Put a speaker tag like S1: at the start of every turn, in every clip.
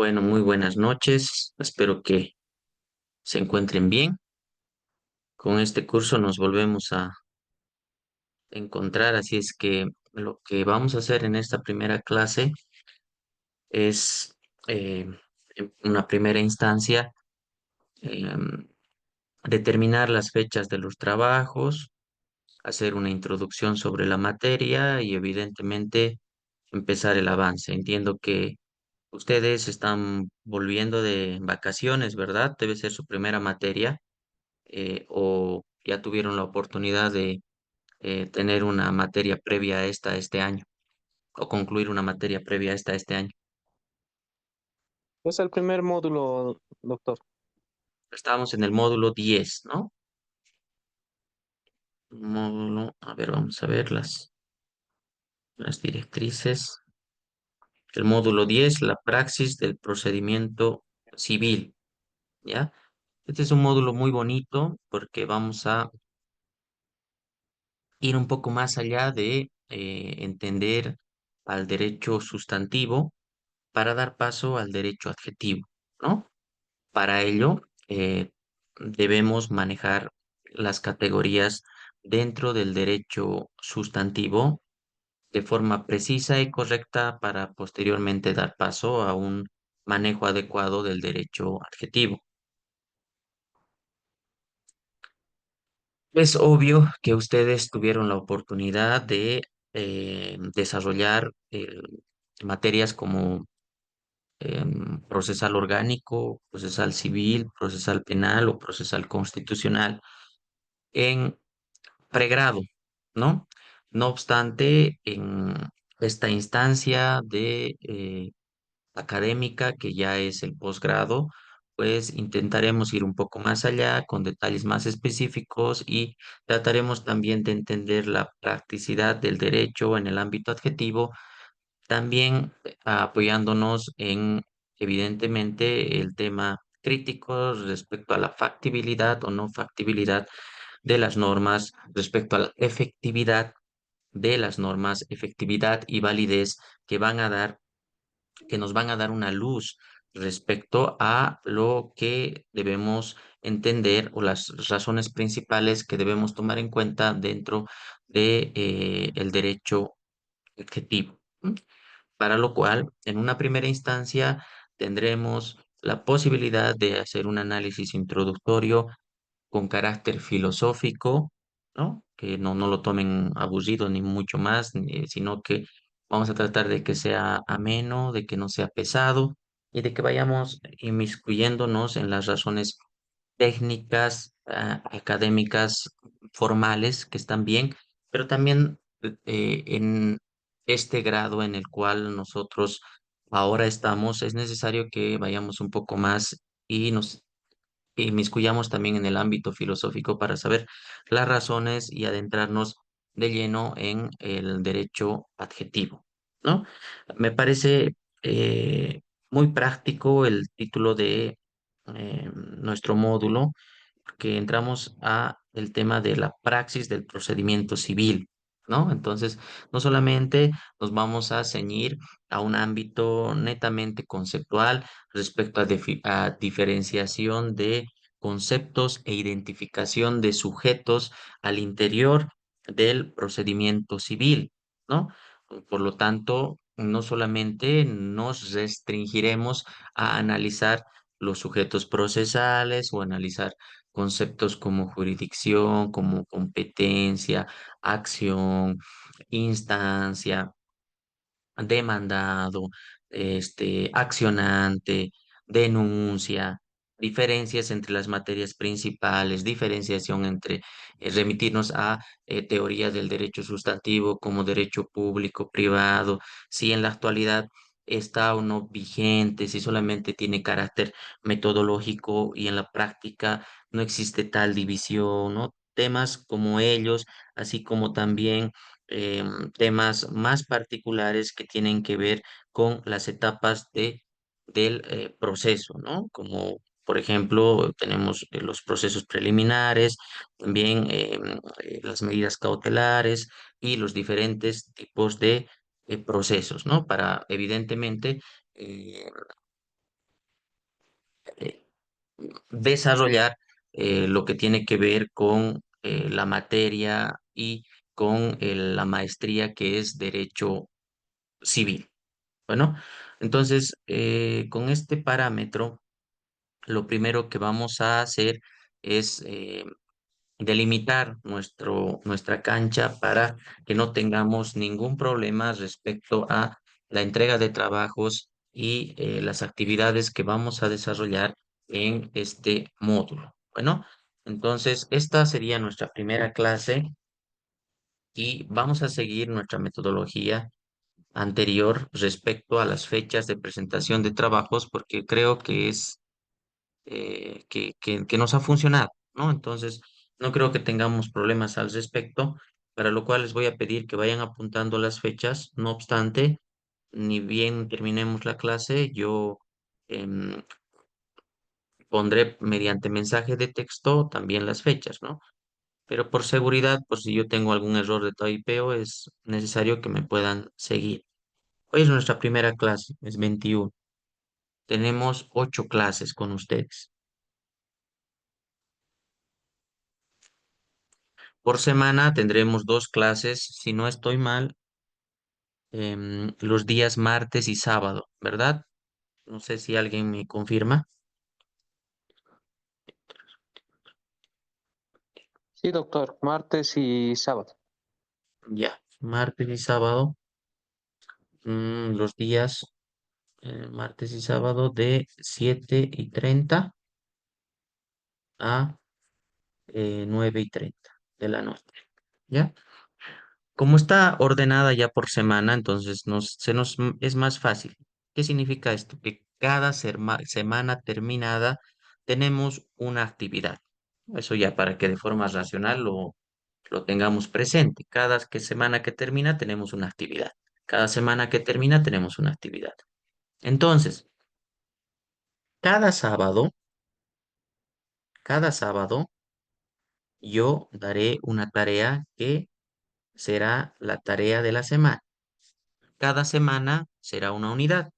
S1: Bueno, muy buenas noches. Espero que se encuentren bien. Con este curso nos volvemos a encontrar, así es que lo que vamos a hacer en esta primera clase es, en una primera instancia, em, determinar las fechas de los trabajos, hacer una introducción sobre la materia y evidentemente empezar el avance. Entiendo que ustedes están volviendo de vacaciones, ¿verdad? Debe ser su primera materia. O ya tuvieron la oportunidad de tener una materia previa a esta este año o concluir una materia previa a esta este año.
S2: Es el primer módulo, doctor.
S1: Estábamos en el módulo 10, ¿no? Módulo, a ver, vamos a ver las directrices. El módulo 10, la praxis del procedimiento civil, ¿ya? Este es un módulo muy bonito porque vamos a ir un poco más allá de entender al derecho sustantivo para dar paso al derecho adjetivo, ¿no? Para ello, debemos manejar las categorías dentro del derecho sustantivo de forma precisa y correcta para posteriormente dar paso a un manejo adecuado del derecho adjetivo. Es obvio que ustedes tuvieron la oportunidad de desarrollar materias como procesal orgánico, procesal civil, procesal penal o procesal constitucional en pregrado, ¿no? No obstante, en esta instancia de académica, que ya es el posgrado, pues intentaremos ir un poco más allá con detalles más específicos y trataremos también de entender la practicidad del derecho en el ámbito adjetivo también apoyándonos en, evidentemente, el tema crítico respecto a la factibilidad o no factibilidad de las normas, respecto a la efectividad de las normas, efectividad y validez que van a dar, que nos van a dar una luz respecto a lo que debemos entender o las razones principales que debemos tomar en cuenta dentro de el derecho objetivo. Para lo cual, en una primera instancia, tendremos la posibilidad de hacer un análisis introductorio con carácter filosófico, ¿no? Que no lo tomen aburrido ni mucho más, sino que vamos a tratar de que sea ameno, de que no sea pesado y de que vayamos inmiscuyéndonos en las razones técnicas, académicas, formales, que están bien, pero también en este grado en el cual nosotros ahora estamos, es necesario que vayamos un poco más y nos inmiscuyamos también en el ámbito filosófico para saber las razones y adentrarnos de lleno en el derecho adjetivo, ¿no? Me parece muy práctico el título de nuestro módulo que entramos a el tema de la praxis del procedimiento civil, ¿no? Entonces, no solamente nos vamos a ceñir a un ámbito netamente conceptual respecto a diferenciación de conceptos e identificación de sujetos al interior del procedimiento civil, ¿no? Por lo tanto, no solamente nos restringiremos a analizar los sujetos procesales o analizar conceptos como jurisdicción, como competencia, acción, instancia, demandado, accionante, denuncia, diferencias entre las materias principales, diferenciación entre remitirnos a teorías del derecho sustantivo como derecho público, privado, si en la actualidad está o no vigente, si solamente tiene carácter metodológico y en la práctica no existe tal división, ¿no? Temas como ellos, así como también temas más particulares que tienen que ver con las etapas del proceso, ¿no? Como por ejemplo, tenemos los procesos preliminares, también las medidas cautelares y los diferentes tipos de procesos, ¿no? Para evidentemente eh, desarrollar lo que tiene que ver con la materia y con la maestría que es Derecho Civil. Bueno, entonces, con este parámetro, lo primero que vamos a hacer es delimitar nuestra cancha para que no tengamos ningún problema respecto a la entrega de trabajos y las actividades que vamos a desarrollar en este módulo. Bueno, entonces esta sería nuestra primera clase y vamos a seguir nuestra metodología anterior respecto a las fechas de presentación de trabajos porque creo que es que nos ha funcionado, ¿no? Entonces, no creo que tengamos problemas al respecto, para lo cual les voy a pedir que vayan apuntando las fechas. No obstante, ni bien terminemos la clase, yo em, pondré mediante mensaje de texto también las fechas, ¿no? Pero por seguridad, por si yo tengo algún error de typeo, es necesario que me puedan seguir. Hoy es nuestra primera clase, es 21. Tenemos 8 clases con ustedes. Por semana tendremos 2 clases, si no estoy mal, los días martes y sábado, ¿verdad? No sé si alguien me confirma.
S2: Sí, doctor, martes y sábado.
S1: Ya, martes y sábado, los días martes y sábado de 7:30 a 9:30 de la noche. ¿Ya? Como está ordenada ya por semana, entonces es más fácil. ¿Qué significa esto? Que cada semana terminada tenemos una actividad. Eso ya para que de forma racional lo tengamos presente. Semana que termina tenemos una actividad. Cada semana que termina tenemos una actividad. Entonces, cada sábado, cada sábado yo daré una tarea que será la tarea de la semana. Cada semana será una unidad.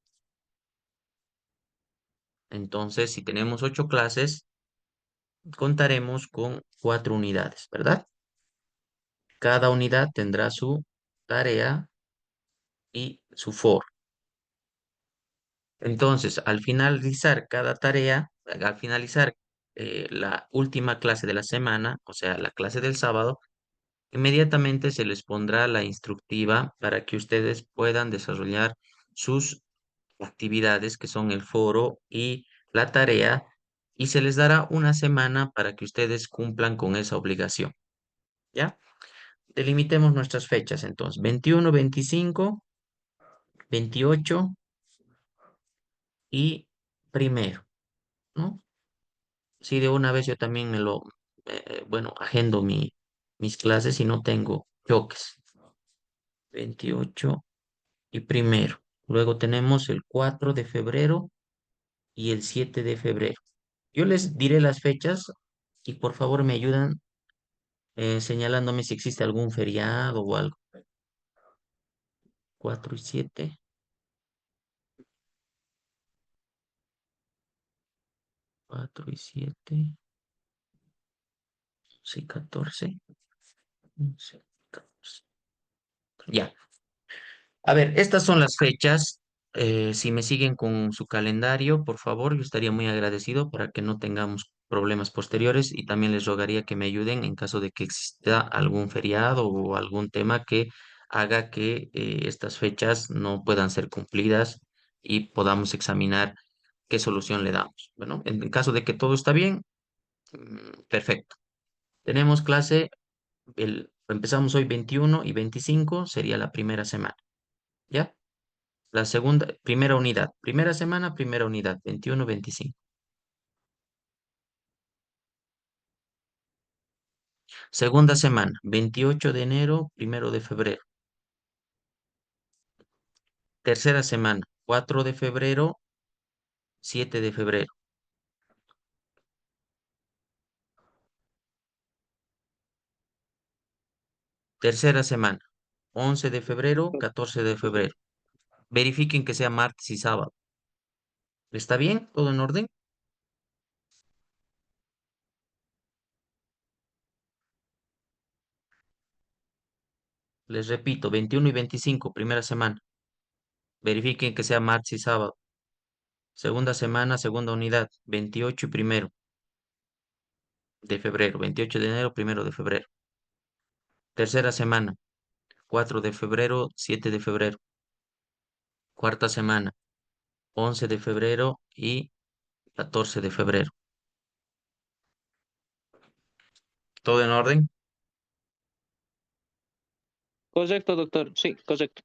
S1: Entonces, si tenemos 8 clases, contaremos con 4 unidades, ¿verdad? Cada unidad tendrá su tarea y su foro. Entonces, al finalizar cada tarea, al finalizar la última clase de la semana, o sea, la clase del sábado, inmediatamente se les pondrá la instructiva para que ustedes puedan desarrollar sus actividades que son el foro y la tarea y se les dará una semana para que ustedes cumplan con esa obligación. ¿Ya? Delimitemos nuestras fechas entonces, 21, 25, 28 y primero, ¿no? Si de una vez yo también bueno, agendo mis clases y no tengo choques. 28 y primero. Luego tenemos el 4 de febrero y el 7 de febrero. Yo les diré las fechas y por favor me ayudan señalándome si existe algún feriado o algo. 4 y 7, 4 y 7, sí, 14, 11, 14. Ya. A ver, estas son las fechas. Si me siguen con su calendario, por favor, yo estaría muy agradecido para que no tengamos problemas posteriores y también les rogaría que me ayuden en caso de que exista algún feriado o algún tema que haga que estas fechas no puedan ser cumplidas y podamos examinar qué solución le damos. Bueno, en caso de que todo está bien, perfecto. Tenemos clase, empezamos hoy 21 y 25, sería la primera semana. ¿Ya? La segunda, primera unidad. Primera semana, primera unidad, 21, 25. Segunda semana, 28 de enero, 1 de febrero. Tercera semana, 4 de febrero, 7 de febrero. Tercera semana, 11 de febrero, 14 de febrero. Verifiquen que sea martes y sábado. ¿Está bien? ¿Todo en orden? Les repito, 21 y 25, primera semana. Verifiquen que sea martes y sábado. Segunda semana, segunda unidad, 28 y primero de febrero, 28 de enero, primero de febrero. Tercera semana, 4 de febrero, 7 de febrero. Cuarta semana, 11 de febrero y 14 de febrero. ¿Todo en orden?
S2: Correcto, doctor. Sí, correcto.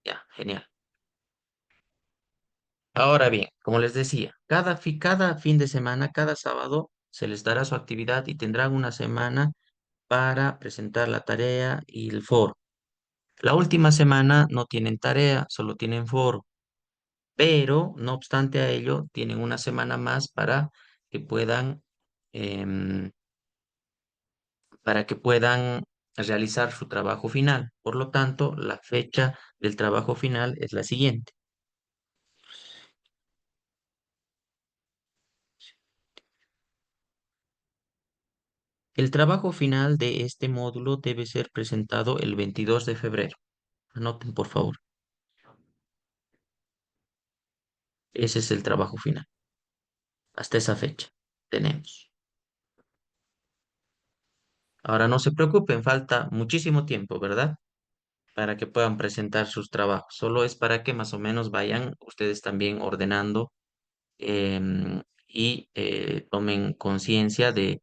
S1: Ya, genial. Ahora bien, como les decía, cada fin de semana, cada sábado, se les dará su actividad y tendrán una semana para presentar la tarea y el foro. La última semana no tienen tarea, solo tienen foro, pero no obstante a ello, tienen una semana más que puedan, em, para que puedan realizar su trabajo final. Por lo tanto, la fecha del trabajo final es la siguiente. El trabajo final de este módulo debe ser presentado el 22 de febrero. Anoten, por favor. Ese es el trabajo final. Hasta esa fecha tenemos. Ahora no se preocupen, falta muchísimo tiempo, ¿verdad? Para que puedan presentar sus trabajos. Solo es para que más o menos vayan ustedes también ordenando y tomen conciencia de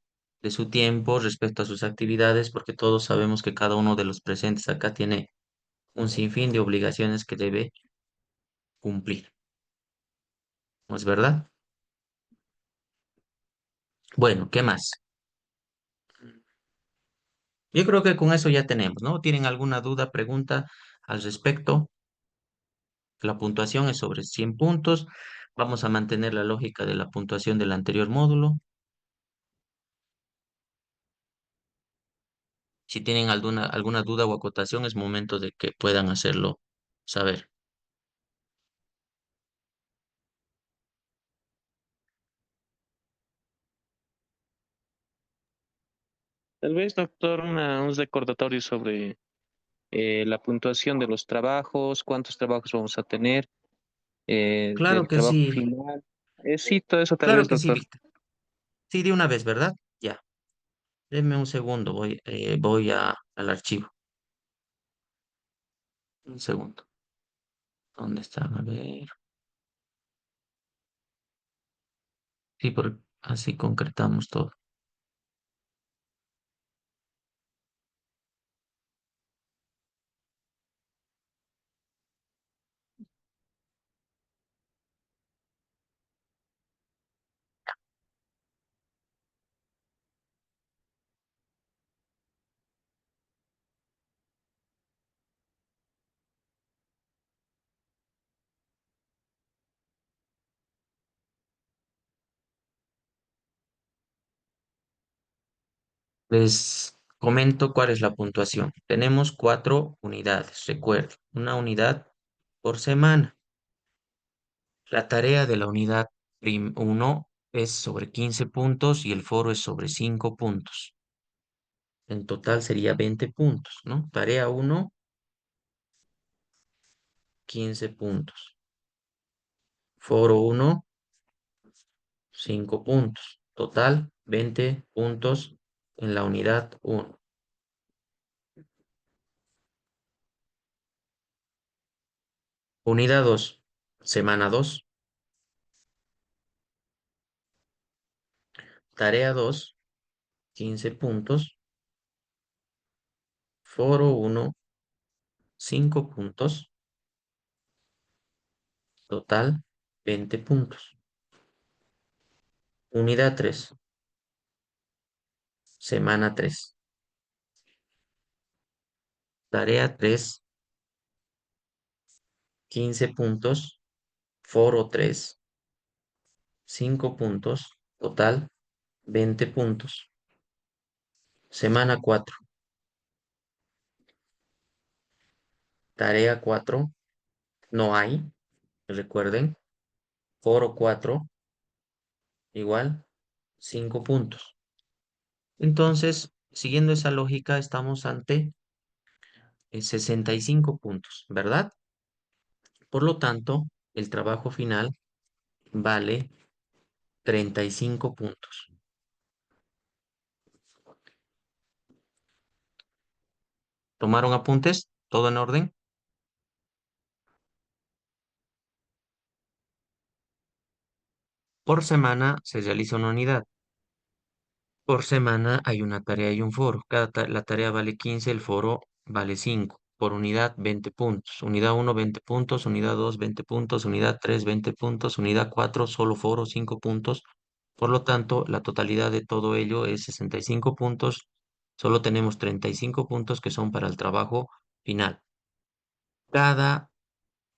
S1: su tiempo respecto a sus actividades, porque todos sabemos que cada uno de los presentes acá tiene un sinfín de obligaciones que debe cumplir. ¿No es verdad? Bueno, ¿qué más? Yo creo que con eso ya tenemos, ¿no? ¿Tienen alguna duda, pregunta al respecto? La puntuación es sobre 100 puntos. Vamos a mantener la lógica de la puntuación del anterior módulo. Si tienen alguna duda o acotación, es momento de que puedan hacerlo saber.
S2: Tal vez, doctor, un recordatorio sobre la puntuación de los trabajos, cuántos trabajos vamos a tener,
S1: Claro
S2: del
S1: que
S2: trabajo
S1: sí,
S2: final. Sí, todo eso tal
S1: claro
S2: vez,
S1: que sí,
S2: doctor.
S1: Víctor. Sí, de una vez, ¿verdad? Ya. Denme un segundo, voy al archivo. Un segundo. ¿Dónde están? A ver. Sí, así concretamos todo. Les comento cuál es la puntuación. Tenemos 4 unidades, recuerden, una unidad por semana. La tarea de la unidad 1 es sobre 15 puntos y el foro es sobre 5 puntos. En total sería 20 puntos, ¿no? Tarea 1, 15 puntos. Foro 1, 5 puntos. Total, 20 puntos en la unidad 1. Unidad 2, semana 2. Tarea 2, 15 puntos. Foro 1, 5 puntos. Total, 20 puntos. Unidad 3, semana 3. Tarea 3, 15 puntos. Foro 3, 5 puntos. Total, 20 puntos. Semana 4. Tarea 4, no hay. Recuerden, foro 4, igual, 5 puntos. Entonces, siguiendo esa lógica, estamos ante 65 puntos, ¿verdad? Por lo tanto, el trabajo final vale 35 puntos. ¿Tomaron apuntes? ¿Todo en orden? Por semana se realiza una unidad. Por semana hay una tarea y un foro. La tarea vale 15, el foro vale 5. Por unidad, 20 puntos. Unidad uno 20 puntos. Unidad 2 20 puntos. Unidad 3 20 puntos. Unidad 4 solo foro, 5 puntos. Por lo tanto, la totalidad de todo ello es 65 puntos. Solo tenemos 35 puntos que son para el trabajo final. Cada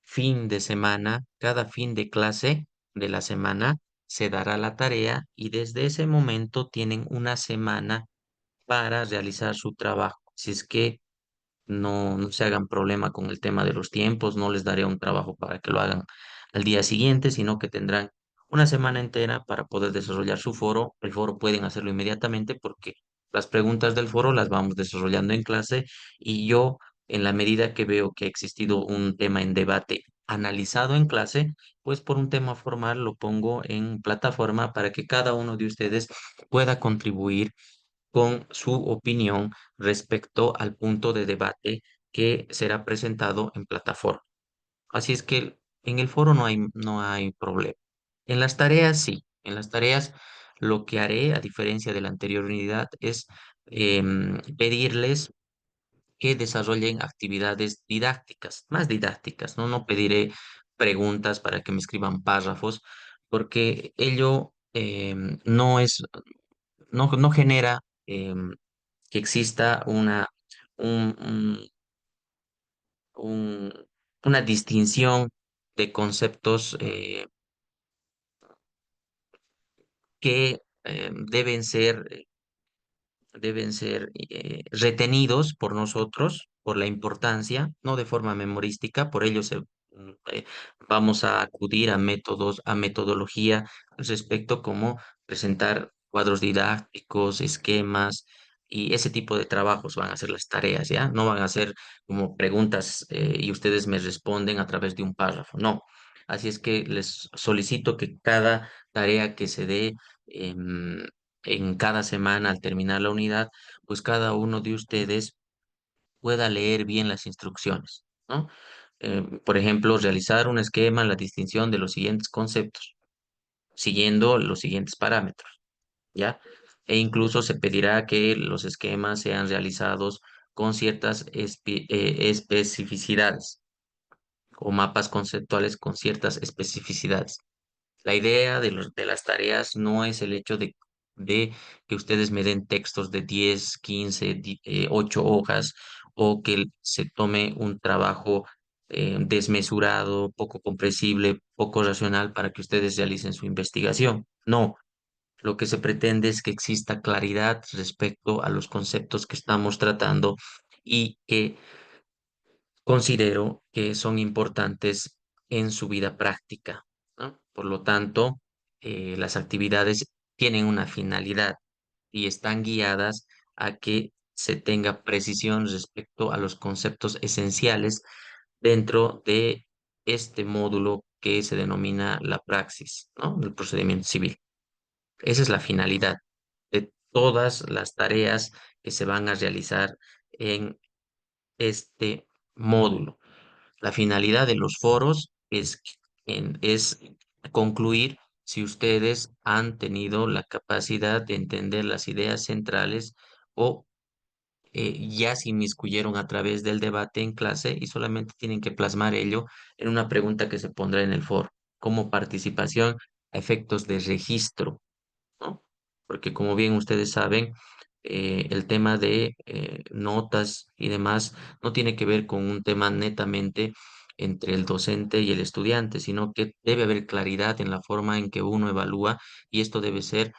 S1: fin de semana, cada fin de clase de la semana, se dará la tarea y desde ese momento tienen una semana para realizar su trabajo. Si es que no se hagan problema con el tema de los tiempos, no les daré un trabajo para que lo hagan al día siguiente, sino que tendrán una semana entera para poder desarrollar su foro. El foro pueden hacerlo inmediatamente porque las preguntas del foro las vamos desarrollando en clase y yo, en la medida que veo que ha existido un tema en debate analizado en clase, pues por un tema formal lo pongo en plataforma para que cada uno de ustedes pueda contribuir con su opinión respecto al punto de debate que será presentado en plataforma. Así es que en el foro no hay problema. En las tareas sí, en las tareas lo que haré, a diferencia de la anterior unidad, es pedirles que desarrollen actividades didácticas, más didácticas, ¿no? No pediré preguntas para que me escriban párrafos, porque ello no genera que exista un, un- un- una distinción de conceptos que deben ser retenidos por nosotros, por la importancia, no de forma memorística, por ello vamos a acudir a métodos, a metodología al respecto, como presentar cuadros didácticos, esquemas y ese tipo de trabajos van a ser las tareas, ¿ya? No van a ser como preguntas y ustedes me responden a través de un párrafo, no. Así es que les solicito que cada tarea que se dé em, en cada semana al terminar la unidad, pues cada uno de ustedes pueda leer bien las instrucciones, ¿no? Por ejemplo, realizar un esquema en la distinción de los siguientes conceptos, siguiendo los siguientes parámetros, ¿ya? E incluso se pedirá que los esquemas sean realizados con ciertas especificidades o mapas conceptuales con ciertas especificidades. La idea de las tareas no es el hecho de que ustedes me den textos de 10, 15, 8 hojas o que se tome un trabajo desmesurado, poco comprensible, poco racional para que ustedes realicen su investigación. No, lo que se pretende es que exista claridad respecto a los conceptos que estamos tratando y que considero que son importantes en su vida práctica, ¿no? Por lo tanto, las actividades tienen una finalidad y están guiadas a que se tenga precisión respecto a los conceptos esenciales dentro de este módulo que se denomina la praxis, ¿no? El procedimiento civil. Esa es la finalidad de todas las tareas que se van a realizar en este módulo. La finalidad de los foros es concluir si ustedes han tenido la capacidad de entender las ideas centrales o ya se inmiscuyeron a través del debate en clase y solamente tienen que plasmar ello en una pregunta que se pondrá en el foro, como participación a efectos de registro, ¿no? Porque como bien ustedes saben, el tema de notas y demás no tiene que ver con un tema netamente entre el docente y el estudiante, sino que debe haber claridad en la forma en que uno evalúa y esto debe ser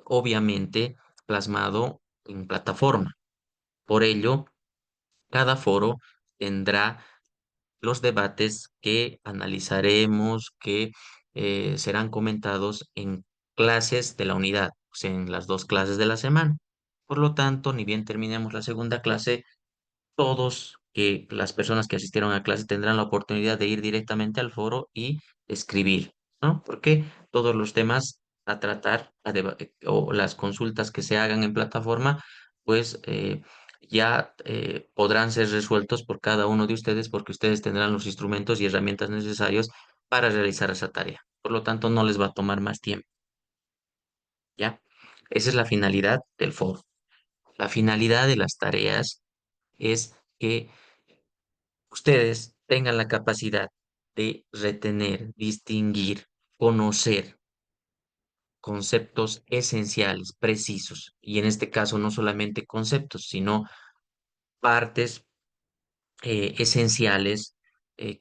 S1: obviamente plasmado en plataforma. Por ello, cada foro tendrá los debates que analizaremos, que serán comentados en clases de la unidad, o sea, en las dos clases de la semana. Por lo tanto, ni bien terminemos la segunda clase, todos que las personas que asistieron a clase tendrán la oportunidad de ir directamente al foro y escribir, ¿no? Porque todos los temas a tratar o las consultas que se hagan en plataforma, pues ya podrán ser resueltos por cada uno de ustedes porque ustedes tendrán los instrumentos y herramientas necesarios para realizar esa tarea. Por lo tanto, no les va a tomar más tiempo, ¿ya? Esa es la finalidad del foro. La finalidad de las tareas es que ustedes tengan la capacidad de retener, distinguir, conocer conceptos esenciales, precisos, y en este caso no solamente conceptos, sino partes esenciales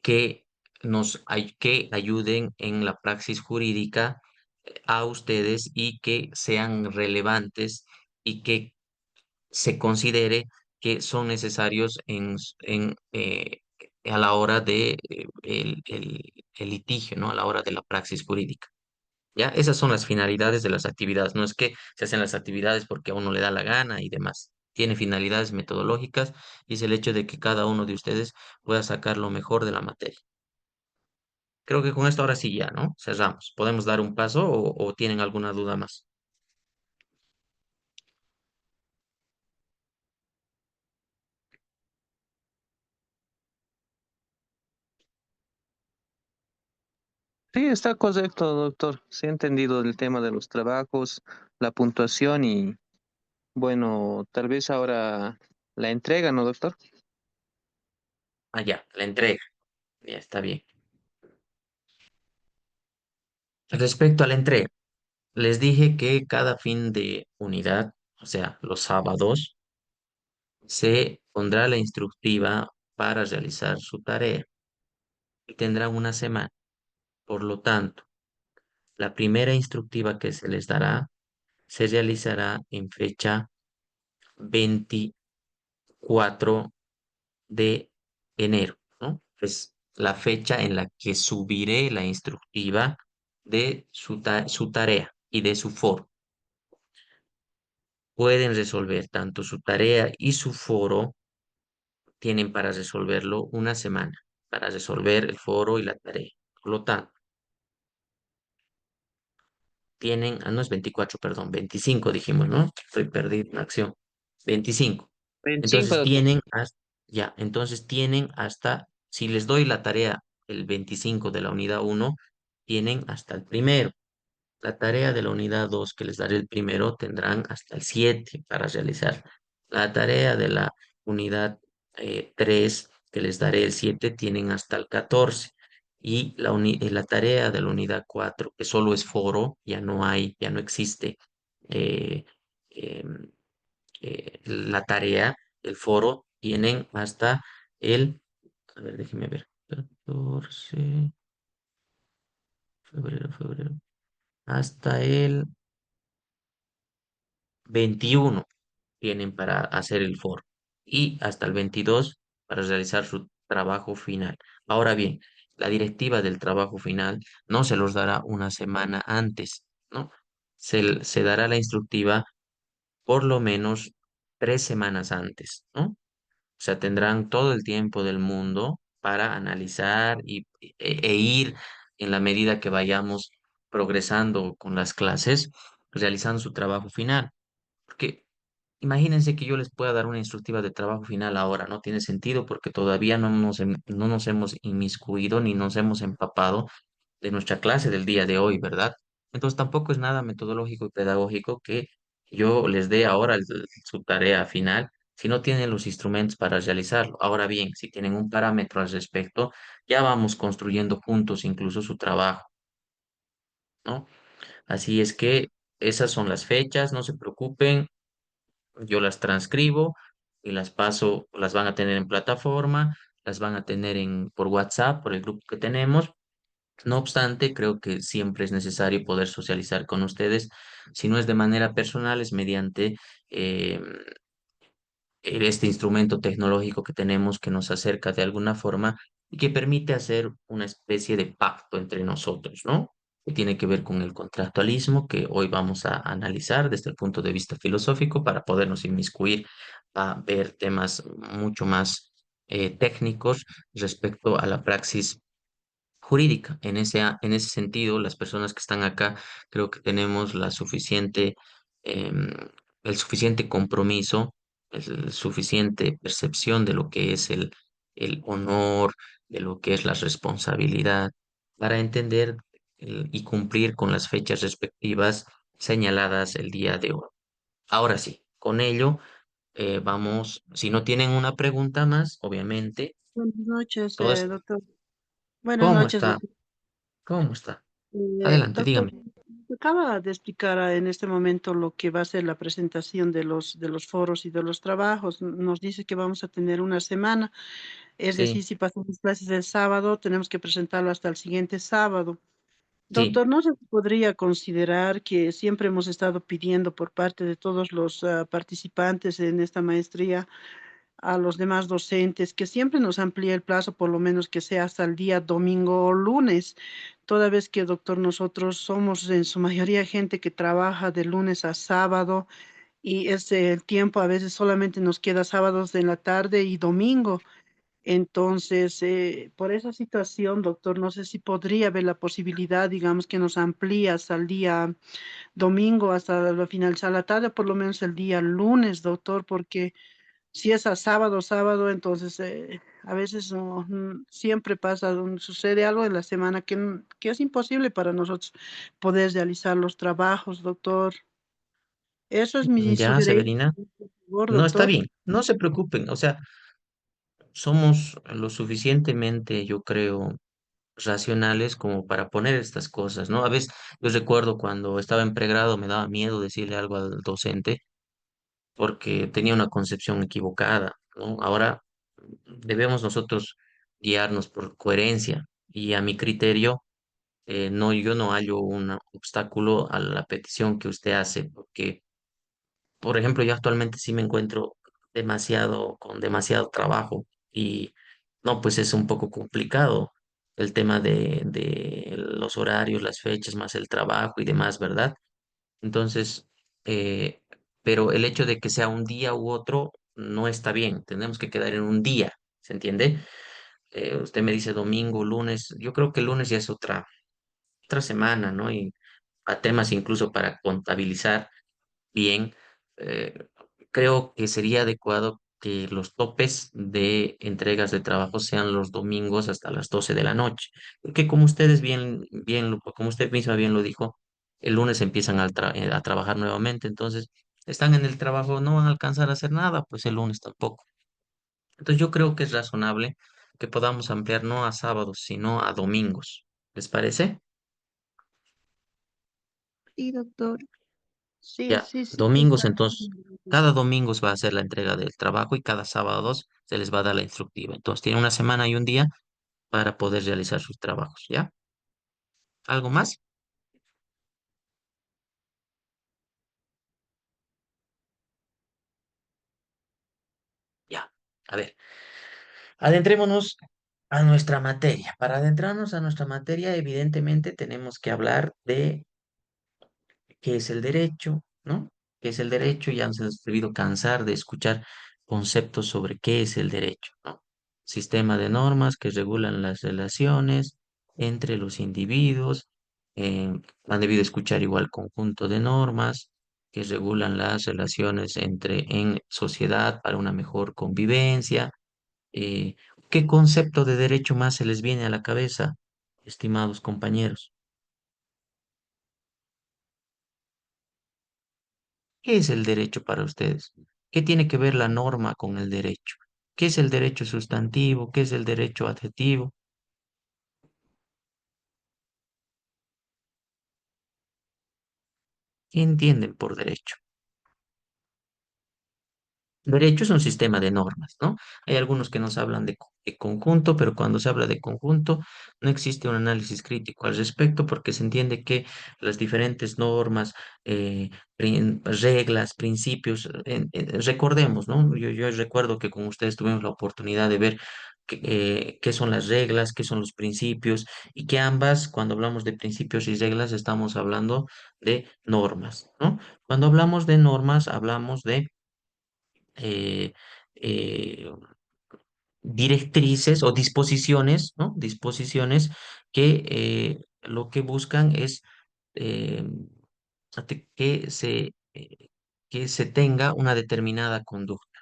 S1: que que ayuden en la praxis jurídica a ustedes y que sean relevantes y que se considere que son necesarios a la hora de el litigio, ¿no? A la hora de la praxis jurídica. ¿Ya? Esas son las finalidades de las actividades. No es que se hacen las actividades porque a uno le da la gana y demás. Tiene finalidades metodológicas y es el hecho de que cada uno de ustedes pueda sacar lo mejor de la materia. Creo que con esto ahora sí ya, ¿no? Cerramos. ¿Podemos dar un paso o tienen alguna duda más?
S2: Sí, está correcto, doctor. Sí, he entendido el tema de los trabajos, la puntuación y, bueno, tal vez ahora la entrega, ¿no, doctor?
S1: Ah, ya, la entrega. Ya está bien. Respecto a la entrega. Les dije que cada fin de unidad, o sea, los sábados, se pondrá la instructiva para realizar su tarea y tendrán una semana. Por lo tanto, la primera instructiva que se les dará se realizará en fecha 24 de enero, ¿no? Es la fecha en la que subiré la instructiva de su tarea y de su foro. Pueden resolver tanto su tarea y su foro tienen para resolverlo una semana, para resolver el foro y la tarea. Por lo tanto, no es 24, perdón, 25 dijimos, ¿no? Estoy perdido en acción. 25.
S2: 25,
S1: Entonces
S2: doctor.
S1: tienen hasta, si les doy la tarea el 25 de la unidad uno, tienen hasta el primero. La tarea de la unidad 2 que les daré el primero tendrán hasta el 7 para realizar. La tarea de la unidad 3 que les daré el 7 tienen hasta el 14. Y la tarea de la unidad 4 que solo es foro, ya no existe eh, em, la tarea, el foro, tienen hasta a ver, déjenme ver, 14, febrero, hasta el 21 tienen para hacer el foro y hasta el 22 para realizar su trabajo final. Ahora bien, la directiva del trabajo final no se los dará una semana antes, ¿no? Se dará la instructiva por lo menos 3 semanas antes, ¿no? O sea, tendrán todo el tiempo del mundo para analizar e ir en la medida que vayamos progresando con las clases, realizando su trabajo final. Porque imagínense que yo les pueda dar una instructiva de trabajo final ahora, no tiene sentido porque todavía no nos hemos inmiscuido ni nos hemos empapado de nuestra clase del día de hoy, ¿verdad? Entonces tampoco es nada metodológico y pedagógico que yo les dé ahora su tarea final si no tienen los instrumentos para realizarlo. Ahora bien, si tienen un parámetro al respecto, ya vamos construyendo juntos incluso su trabajo, ¿no? Así es que esas son las fechas, no se preocupen, yo las transcribo y las paso, las van a tener en plataforma, las van a tener por WhatsApp, por el grupo que tenemos. No obstante, creo que siempre es necesario poder socializar con ustedes. Si no es de manera personal, es mediante eh, este instrumento tecnológico que tenemos que nos acerca de alguna forma y que permite hacer una especie de pacto entre nosotros, ¿no? que tiene que ver con el contractualismo, que hoy vamos a analizar desde el punto de vista filosófico para podernos inmiscuir a ver temas mucho más técnicos respecto a la praxis jurídica. En ese sentido, las personas que están acá creo que tenemos la suficiente, em, el suficiente compromiso, suficiente percepción de lo que es el honor, de lo que es la responsabilidad, para entender y cumplir con las fechas respectivas señaladas el día de hoy. Ahora sí, con ello vamos, si no tienen una pregunta más, obviamente,
S3: Buenas noches,
S1: todo es,
S3: doctor. Buenas
S1: ¿cómo
S3: noches,
S1: está?
S3: doctor.
S1: ¿Cómo está? Adelante,
S3: Doctor,
S1: dígame.
S3: acaba de explicar en este momento lo que va a ser la presentación de los foros y de los trabajos. Nos dice que vamos a tener una semana, es decir,
S1: Sí,
S3: si pasamos clases el sábado, tenemos que presentarlo hasta el siguiente sábado.
S1: sí,
S3: Doctor, ¿no se podría considerar que siempre hemos estado pidiendo por parte de todos los participantes en esta maestría a los demás docentes, que siempre nos amplíe el plazo, por lo menos que sea hasta el día domingo o lunes, toda vez que, doctor, nosotros somos en su mayoría gente que trabaja de lunes a sábado y ese el tiempo a veces solamente nos queda sábados de la tarde y domingo? Entonces, por esa situación, doctor, no sé si podría haber la posibilidad, digamos, que nos amplíe hasta el día domingo, hasta la finalizar la tarde, por lo menos el día lunes, doctor, porque si es a sábado, sábado, entonces a veces siempre pasa, sucede algo en la semana que, que es imposible para nosotros poder realizar los trabajos, doctor. Eso es mi
S1: ya,
S3: sugerencia,
S1: Severina.
S3: por favor,
S1: No está
S3: doctor.
S1: bien, no se preocupen. O sea, somos lo suficientemente, yo creo, racionales como para poner estas cosas, ¿no? A veces, yo recuerdo cuando estaba en pregrado me daba miedo decirle algo al docente porque tenía una concepción equivocada, ¿no? Ahora debemos nosotros guiarnos por coherencia y a mi criterio, no, yo no hallo un obstáculo a la petición que usted hace, porque por ejemplo, yo actualmente sí me encuentro con demasiado trabajo y no, pues es un poco complicado el tema de los horarios, las fechas, más el trabajo y demás, ¿verdad? Entonces, eh, pero el hecho de que sea un día u otro no está bien, tenemos que quedar en un día, ¿se entiende? Usted me dice domingo, lunes, yo creo que el lunes ya es otra semana, ¿no? Y a temas incluso para contabilizar bien, eh, creo que sería adecuado que los topes de entregas de trabajo sean los domingos hasta las 12 de la noche, porque como ustedes como usted misma bien lo dijo, el lunes empiezan a trabajar nuevamente, entonces están en el trabajo, no van a alcanzar a hacer nada, pues el lunes tampoco. Entonces yo creo que es razonable que podamos ampliar no a sábados, sino a domingos. ¿Les parece?
S3: Sí, doctor. Sí,
S1: Ya,
S3: sí, sí,
S1: domingos
S3: está
S1: entonces,
S3: bien.
S1: cada domingo se va a hacer la entrega del trabajo y cada sábado se les va a dar la instructiva. Entonces, tiene una semana y un día para poder realizar sus trabajos, ¿ya? ¿Algo más? Ya. A ver, adentrémonos a nuestra materia. Para adentrarnos a nuestra materia, evidentemente tenemos que hablar de qué es el derecho, ¿no? ¿Qué es el derecho? Ya nos hemos debido cansar de escuchar conceptos sobre qué es el derecho, ¿no? Sistema de normas que regulan las relaciones entre los individuos. eh, Han debido escuchar igual conjunto de normas que regulan las relaciones en sociedad para una mejor convivencia. ¿Qué concepto de derecho más se les viene a la cabeza, estimados compañeros? ¿Qué es el derecho para ustedes? ¿Qué tiene que ver la norma con el derecho? ¿Qué es el derecho sustantivo? ¿Qué es el derecho adjetivo? ¿Qué entienden por derecho? Derecho es un sistema de normas, ¿no? Hay algunos que nos hablan de conjunto, pero cuando se habla de conjunto no existe un análisis crítico al respecto porque se entiende que las diferentes normas, reglas, principios, recordemos, ¿no? Yo recuerdo que con ustedes tuvimos la oportunidad de ver qué son las reglas, qué son los principios, y que ambas, cuando hablamos de principios y reglas, estamos hablando de normas, ¿no? Cuando hablamos de normas, hablamos de eh, eh, directrices o disposiciones, ¿no? Disposiciones que lo que buscan es eh, que que se tenga una determinada conducta,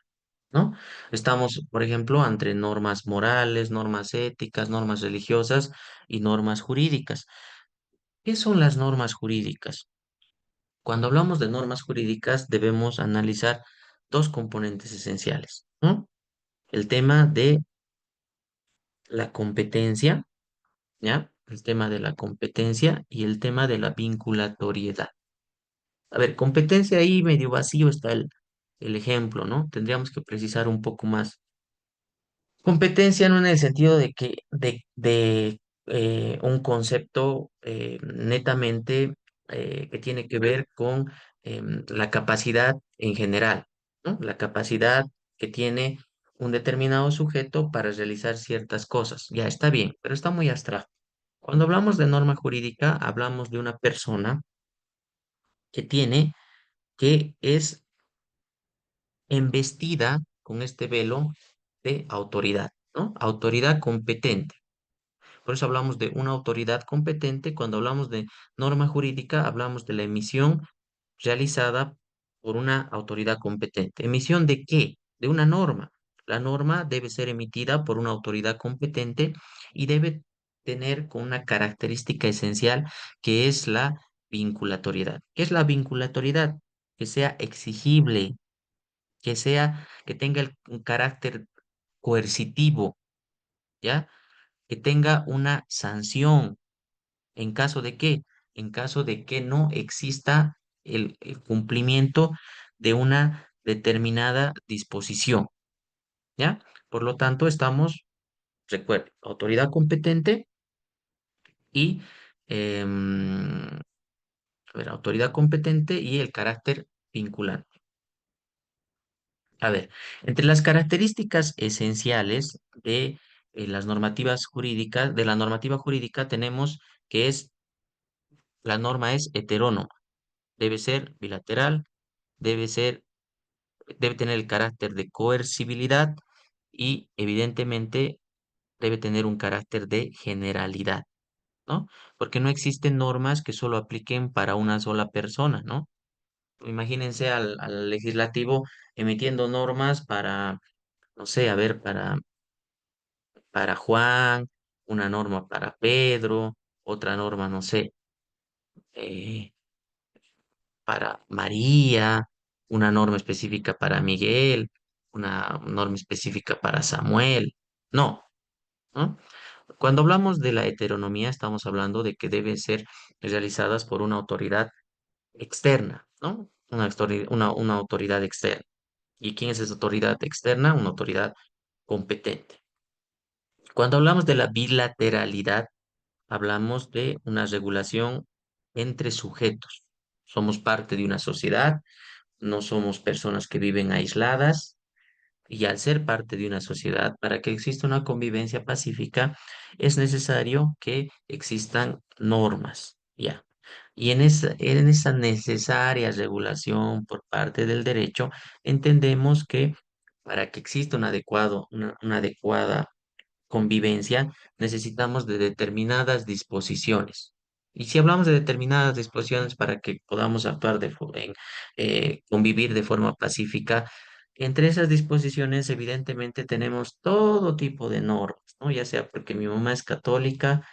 S1: ¿no? Estamos, por ejemplo, ante normas morales, normas éticas, normas religiosas y normas jurídicas. ¿Qué son las normas jurídicas? Cuando hablamos de normas jurídicas, debemos analizar dos componentes esenciales, ¿no? El tema de la competencia, ¿ya? El tema de la competencia y el tema de la vinculatoriedad. A ver, competencia ahí medio vacío está el ejemplo, ¿no? Tendríamos que precisar un poco más. Competencia no en el sentido de que de un concepto netamente que tiene que ver con la capacidad en general, ¿no? La capacidad que tiene un determinado sujeto para realizar ciertas cosas. Ya está bien, pero está muy abstracto. Cuando hablamos de norma jurídica, hablamos de una persona que tiene, que es embestida con este velo de autoridad, ¿no? Autoridad competente. Por eso hablamos de una autoridad competente. Cuando hablamos de norma jurídica, hablamos de la emisión realizada por una autoridad competente. ¿Emisión de qué? De una norma. La norma debe ser emitida por una autoridad competente y debe tener con una característica esencial que es la vinculatoriedad. ¿Qué es la vinculatoriedad? Que sea exigible, que tenga un carácter coercitivo, ¿ya? Que tenga una sanción. ¿En caso de qué? En caso de que no exista el cumplimiento de una determinada disposición, ¿ya? Por lo tanto, estamos, recuerden, autoridad competente y, a ver, autoridad competente y el carácter vinculante. A ver, entre las características esenciales de las normativas jurídicas, de la normativa jurídica tenemos que la norma es heterónoma, debe ser bilateral, debe ser, debe tener el carácter de coercibilidad y evidentemente debe tener un carácter de generalidad, ¿no? Porque no existen normas que solo apliquen para una sola persona, ¿no? Imagínense al legislativo emitiendo normas para, no sé, a ver, para Juan, una norma para Pedro, otra norma, no sé, eh, para María, una norma específica para Miguel, una norma específica para Samuel. No, ¿no? Cuando hablamos de la heteronomía, estamos hablando de que deben ser realizadas por una autoridad externa, ¿no? Una autoridad externa. ¿Y quién es esa autoridad externa? Una autoridad competente. Cuando hablamos de la bilateralidad, hablamos de una regulación entre sujetos. Somos parte de una sociedad, no somos personas que viven aisladas y al ser parte de una sociedad, para que exista una convivencia pacífica, es necesario que existan normas, ¿ya? Y en esa necesaria regulación por parte del derecho, entendemos que para que exista una adecuada convivencia, necesitamos de determinadas disposiciones. Y si hablamos de determinadas disposiciones para que podamos actuar convivir de forma pacífica, entre esas disposiciones evidentemente tenemos todo tipo de normas, ¿no? Ya sea porque mi mamá es católica,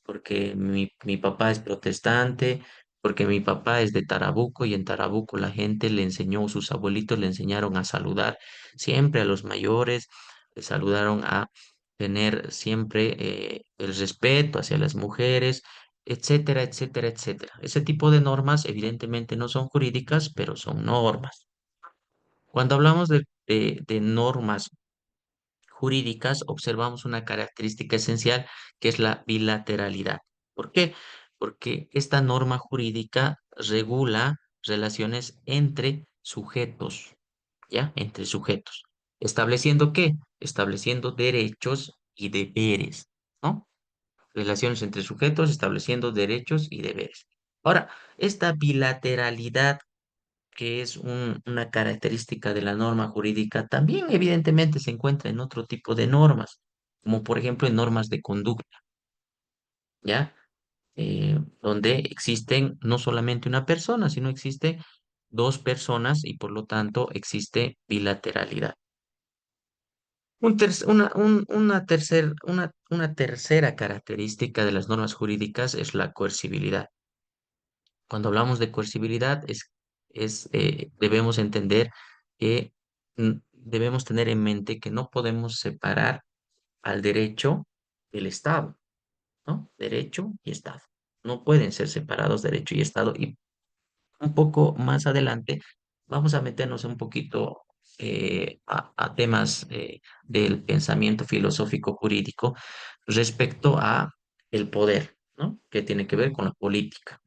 S1: porque mi papá es protestante, porque mi papá es de Tarabuco y en Tarabuco la gente le enseñó, sus abuelitos le enseñaron a saludar siempre a los mayores, le saludaron a tener siempre el respeto hacia las mujeres, etcétera, etcétera, etcétera. Ese tipo de normas evidentemente no son jurídicas, pero son normas. Cuando hablamos de normas jurídicas, observamos una característica esencial que es la bilateralidad. ¿Por qué? Porque esta norma jurídica regula relaciones entre sujetos, ¿ya? Entre sujetos. ¿Estableciendo qué? Estableciendo derechos y deberes, ¿no? Relaciones entre sujetos estableciendo derechos y deberes. Ahora, esta bilateralidad, que es una característica de la norma jurídica, también evidentemente se encuentra en otro tipo de normas, como por ejemplo en normas de conducta, ¿ya? Donde existen no solamente una persona, sino existe dos personas y por lo tanto existe bilateralidad. Una tercera característica de las normas jurídicas es la coercibilidad. Cuando hablamos de coercibilidad, debemos entender que debemos tener en mente que no podemos separar al derecho del Estado, ¿no? Derecho y Estado. No pueden ser separados derecho y Estado. Y un poco más adelante vamos a meternos un poquito a temas del pensamiento filosófico jurídico respecto a el poder, ¿no? Que tiene que ver con la política.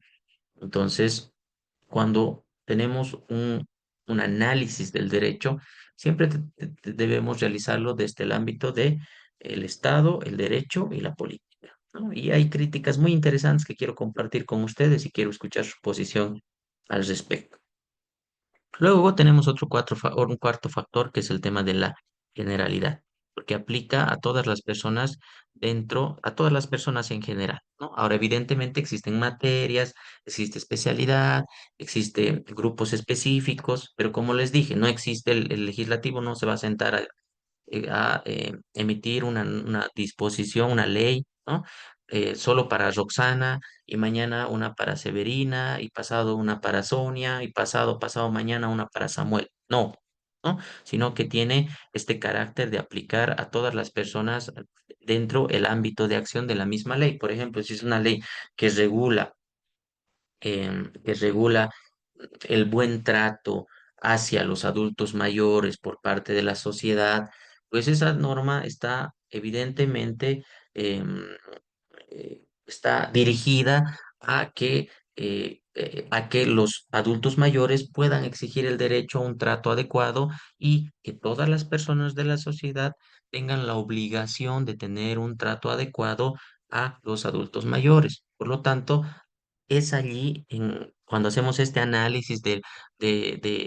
S1: Entonces, cuando tenemos un análisis del derecho, siempre debemos realizarlo desde el ámbito de el Estado, el derecho y la política, ¿no? Y hay críticas muy interesantes que quiero compartir con ustedes y quiero escuchar su posición al respecto. Luego tenemos un cuarto factor que es el tema de la generalidad, porque aplica a todas las personas a todas las personas en general, ¿no? Ahora, evidentemente existen materias, existe especialidad, existen grupos específicos, pero como les dije, no existe el legislativo, no se va a sentar a emitir una disposición, una ley, ¿no? Solo para Roxana y mañana una para Severina y pasado una para Sonia y pasado mañana una para Samuel. No, ¿no? Sino que tiene este carácter de aplicar a todas las personas dentro el ámbito de acción de la misma ley. Por ejemplo, si es una ley que regula el buen trato hacia los adultos mayores por parte de la sociedad, pues esa norma está evidentemente está dirigida a que los adultos mayores puedan exigir el derecho a un trato adecuado y que todas las personas de la sociedad tengan la obligación de tener un trato adecuado a los adultos mayores. Por lo tanto, es allí cuando hacemos este análisis de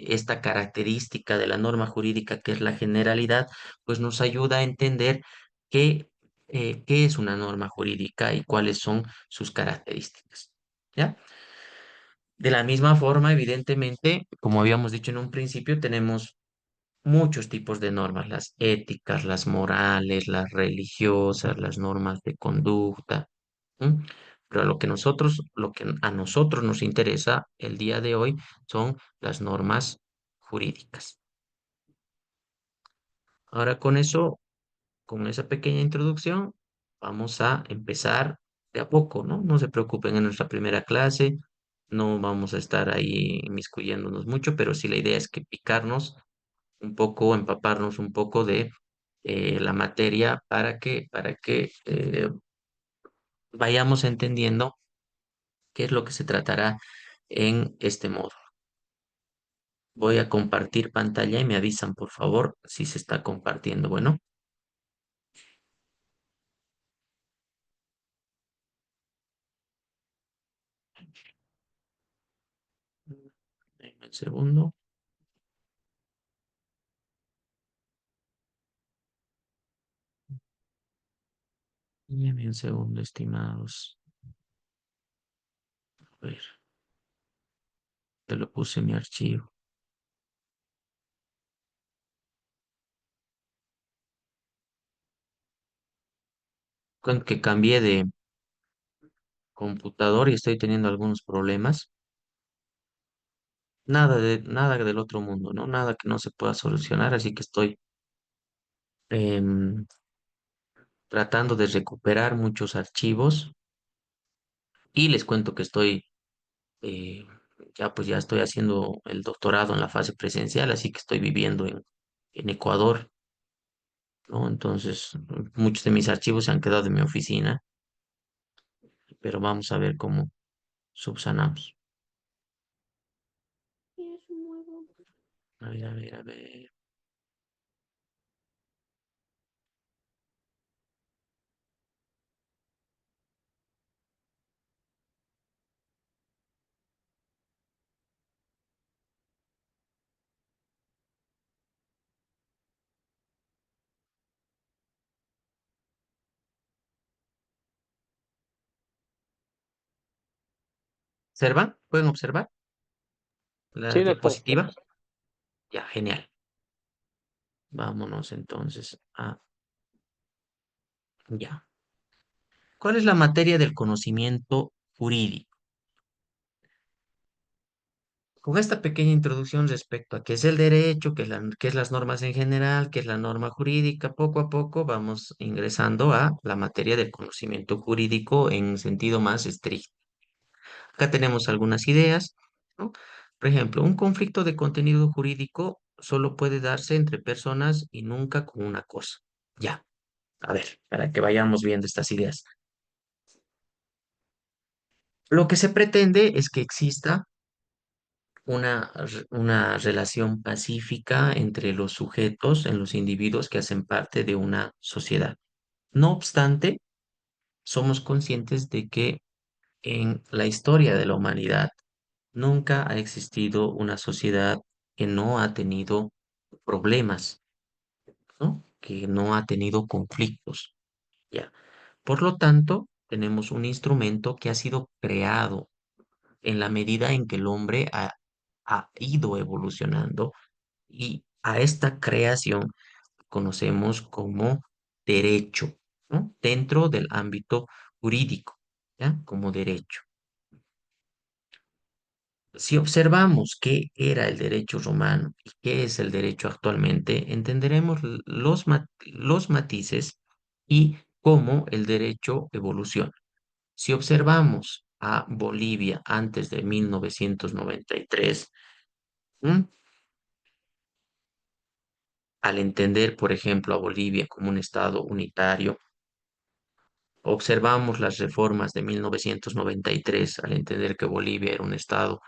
S1: esta característica de la norma jurídica que es la generalidad, pues nos ayuda a entender qué, qué es una norma jurídica y cuáles son sus características. ¿Ya? De la misma forma, evidentemente, como habíamos dicho en un principio, tenemos muchos tipos de normas, las éticas, las morales, las religiosas, las normas de conducta. ¿M? Pero lo que a nosotros nos interesa el día de hoy son las normas jurídicas. Ahora con eso, con esa pequeña introducción, vamos a empezar de a poco, ¿no? No se preocupen en nuestra primera clase, no vamos a estar ahí inmiscuyéndonos mucho, pero sí la idea es que picarnos un poco, empaparnos un poco de la materia para que vayamos entendiendo qué es lo que se tratará en este modo. Voy a compartir pantalla y me avisan, por favor, si se está compartiendo. Bueno, denme un segundo. Denme un segundo, estimados. A ver, te lo puse en mi archivo. Con que cambié de computador y estoy teniendo algunos problemas. Nada del otro mundo, ¿no? Nada que no se pueda solucionar, así que estoy em, tratando de recuperar muchos archivos y les cuento que eh, ya estoy haciendo el doctorado en la fase presencial, así que estoy viviendo en Ecuador, ¿no? Entonces, muchos de mis archivos se han quedado en mi oficina, pero vamos a ver cómo subsanamos. A ver, a ver, a ver. ¿Observan? ¿Pueden observar la
S2: Sí, doctor.
S1: diapositiva? Ya, genial. Vámonos entonces a... Ya. ¿Cuál es la materia del conocimiento jurídico? Con esta pequeña introducción respecto a qué es el derecho, qué es las normas en general, qué es la norma jurídica, poco a poco vamos ingresando a la materia del conocimiento jurídico en sentido más estricto. Acá tenemos algunas ideas, ¿no? Por ejemplo, un conflicto de contenido jurídico solo puede darse entre personas y nunca con una cosa. Ya, a ver, para que vayamos viendo estas ideas. Lo que se pretende es que exista una relación pacífica entre los sujetos, en los individuos que hacen parte de una sociedad. No obstante, somos conscientes de que en la historia de la humanidad nunca ha existido una sociedad que no ha tenido problemas, ¿no? Que no ha tenido conflictos, ¿ya? Por lo tanto, tenemos un instrumento que ha sido creado en la medida en que el hombre ha ido evolucionando y a esta creación conocemos como derecho, ¿no? Dentro del ámbito jurídico, ¿ya? Como derecho. Si observamos qué era el derecho romano y qué es el derecho actualmente, entenderemos los matices y cómo el derecho evoluciona. Si observamos a Bolivia antes de 1993, ¿m? Al entender, por ejemplo, a Bolivia como un estado unitario, observamos las reformas de 1993 al entender que Bolivia era un estado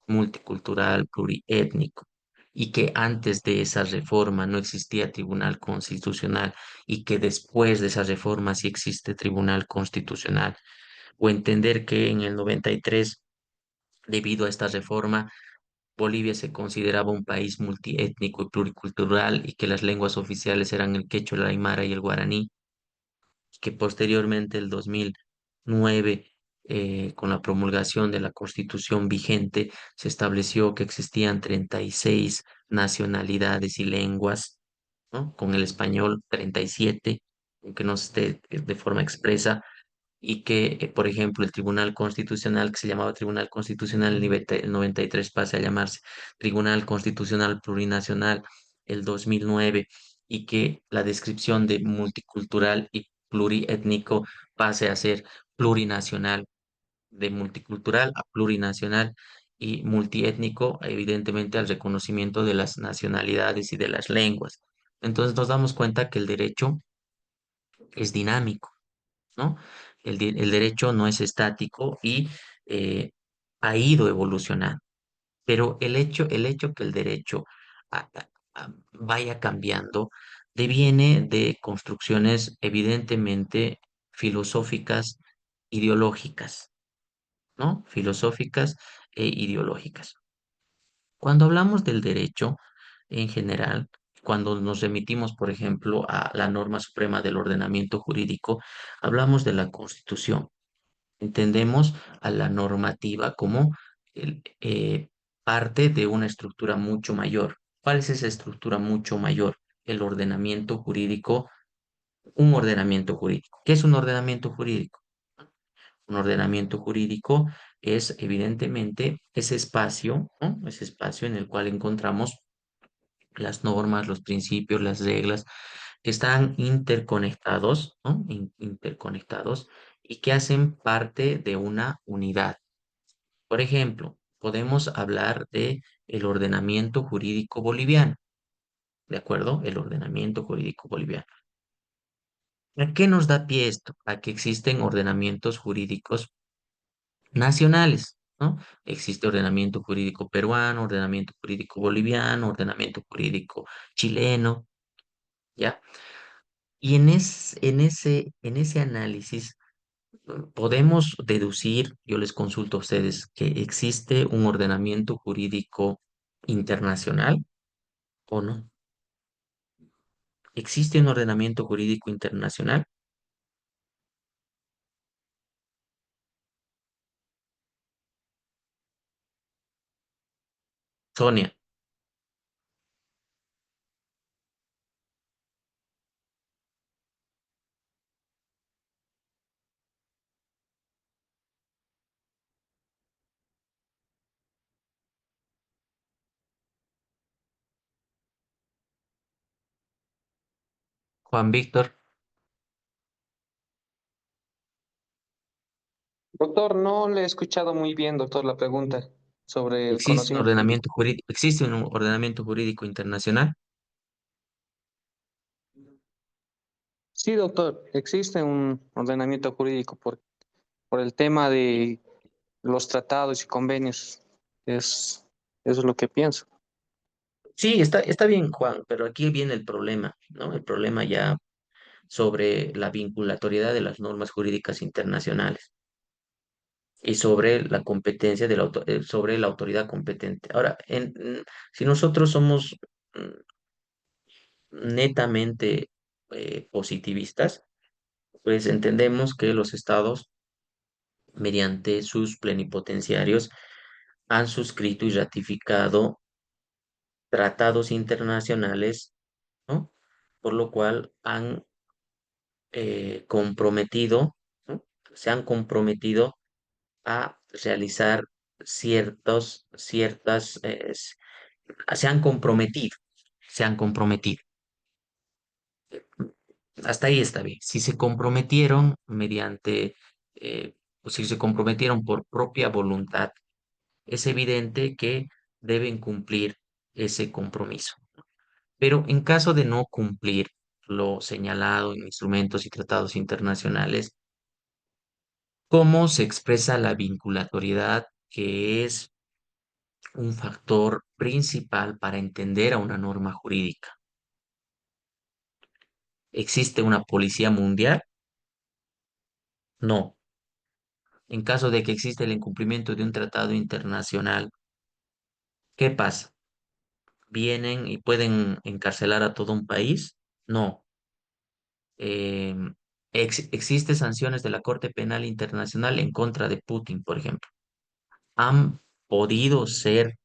S1: multicultural, pluriétnico, y que antes de esa reforma no existía tribunal constitucional y que después de esa reforma sí existe tribunal constitucional, o entender que en el 93, debido a esta reforma, Bolivia se consideraba un país multiétnico y pluricultural y que las lenguas oficiales eran el quechua, el aymara y el guaraní, que posteriormente, el 2009, con la promulgación de la Constitución vigente, se estableció que existían 36 nacionalidades y lenguas, ¿no? Con el español 37, aunque no esté de forma expresa, y que, por ejemplo, el Tribunal Constitucional, que se llamaba Tribunal Constitucional el 93, pase a llamarse Tribunal Constitucional Plurinacional el 2009, y que la descripción de multicultural y pluriétnico pase a ser plurinacional, de multicultural a plurinacional y multiétnico, evidentemente al reconocimiento de las nacionalidades y de las lenguas. Entonces nos damos cuenta que el derecho es dinámico, ¿no? El derecho no es estático y eh, ha ido evolucionando, pero el hecho que el derecho vaya cambiando deviene de construcciones evidentemente filosóficas, ideológicas, ¿no? Filosóficas e ideológicas. Cuando hablamos del derecho en general, cuando nos remitimos, por ejemplo, a la norma suprema del ordenamiento jurídico, hablamos de la Constitución. Entendemos a la normativa como parte de una estructura mucho mayor. ¿Cuál es esa estructura mucho mayor? El ordenamiento jurídico, un ordenamiento jurídico. ¿Qué es un ordenamiento jurídico? Un ordenamiento jurídico es evidentemente ese espacio, ¿no? Ese espacio en el cual encontramos las normas, los principios, las reglas que están interconectados, ¿no? Interconectados y que hacen parte de una unidad. Por ejemplo, podemos hablar de el ordenamiento jurídico boliviano, ¿de acuerdo? El ordenamiento jurídico boliviano. ¿A qué nos da pie esto? A que existen ordenamientos jurídicos nacionales, ¿no? Existe ordenamiento jurídico peruano, ordenamiento jurídico boliviano, ordenamiento jurídico chileno, ¿ya? Y en ese análisis podemos deducir, yo les consulto a ustedes, que existe un ordenamiento jurídico internacional o no. ¿Existe un ordenamiento jurídico internacional? Sonia, Juan Víctor,
S2: Doctor, no le he escuchado muy bien, doctor, la pregunta sobre el conocimiento jurídico.
S1: ¿existe un ordenamiento jurídico internacional?
S2: Sí, doctor, existe un ordenamiento jurídico por el tema de los tratados y convenios. Es, eso es lo que pienso.
S1: Sí, está bien, Juan, pero aquí viene el problema, ¿no? El problema ya sobre la vinculatoriedad de las normas jurídicas internacionales y sobre la competencia sobre la autoridad competente. Ahora, si nosotros somos mm, netamente positivistas, pues entendemos que los estados, mediante sus plenipotenciarios, han suscrito y ratificado tratados internacionales, ¿no? Por lo cual han comprometido, ¿no? Se han comprometido a realizar se han comprometido, se han comprometido. Hasta ahí está bien. Si se comprometieron o si se comprometieron por propia voluntad, es evidente que deben cumplir ese compromiso. Pero en caso de no cumplir lo señalado en instrumentos y tratados internacionales, ¿cómo se expresa la vinculatoriedad, que es un factor principal para entender a una norma jurídica? ¿Existe una policía mundial? No. En caso de que exista el incumplimiento de un tratado internacional, ¿qué pasa? ¿Vienen y pueden encarcelar a todo un país? No. ¿Existe sanciones de la Corte Penal Internacional en contra de Putin, por ejemplo? ¿Han podido ser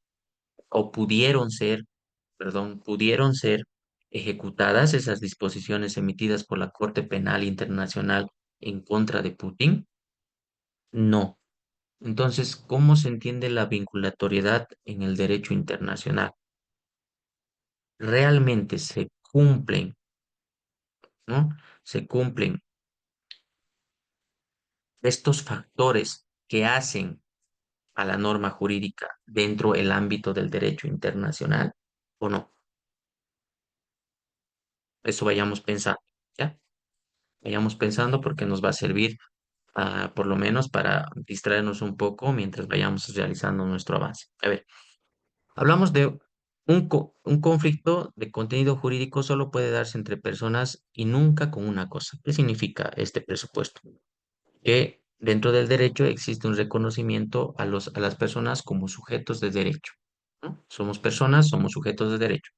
S1: o pudieron ser ejecutadas esas disposiciones emitidas por la Corte Penal Internacional en contra de Putin? No. Entonces, ¿cómo se entiende la vinculatoriedad en el derecho internacional? ¿Realmente se cumplen, ¿no? Se cumplen estos factores que hacen a la norma jurídica dentro del ámbito del derecho internacional o no? Eso vayamos pensando, ¿ya? Vayamos pensando porque nos va a servir por lo menos para distraernos un poco mientras vayamos realizando nuestro avance. A ver, hablamos de un conflicto de contenido jurídico solo puede darse entre personas y nunca con una cosa. ¿Qué significa este presupuesto? Que dentro del derecho existe un reconocimiento a las personas como sujetos de derecho, ¿no? Somos personas, somos sujetos de derecho.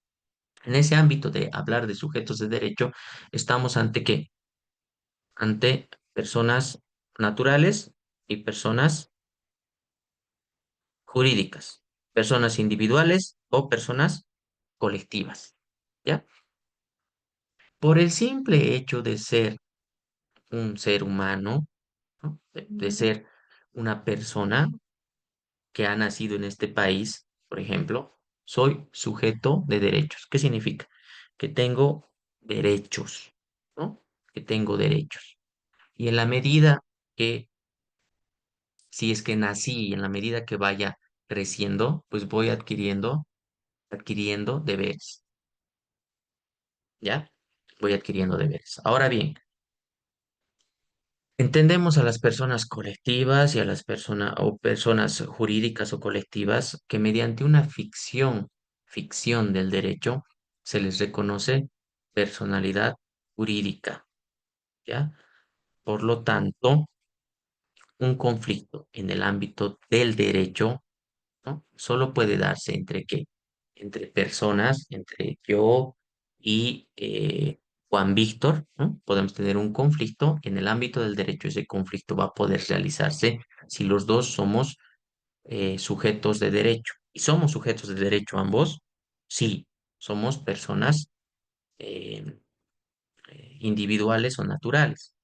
S1: En ese ámbito de hablar de sujetos de derecho, estamos ante qué? Ante personas naturales y personas jurídicas, personas individuales o personas colectivas, ¿ya? Por el simple hecho de ser un ser humano, ¿no? De ser una persona que ha nacido en este país, por ejemplo, soy sujeto de derechos. ¿Qué significa? Que tengo derechos, ¿no? Que tengo derechos. Y en la medida que, si es que nací y en la medida que vaya creciendo, pues voy adquiriendo deberes, ¿ya? Voy adquiriendo deberes. Ahora bien, entendemos a las personas colectivas y a las personas o personas jurídicas o colectivas que mediante una ficción del derecho, se les reconoce personalidad jurídica, ¿ya? Por lo tanto, un conflicto en el ámbito del derecho, ¿no? Solo puede darse entre qué? Entre personas, entre yo y Juan Víctor, ¿no? Podemos tener un conflicto en el ámbito del derecho. Ese conflicto va a poder realizarse si los dos somos sujetos de derecho. ¿Y somos sujetos de derecho ambos? Sí, somos personas eh, individuales o naturales.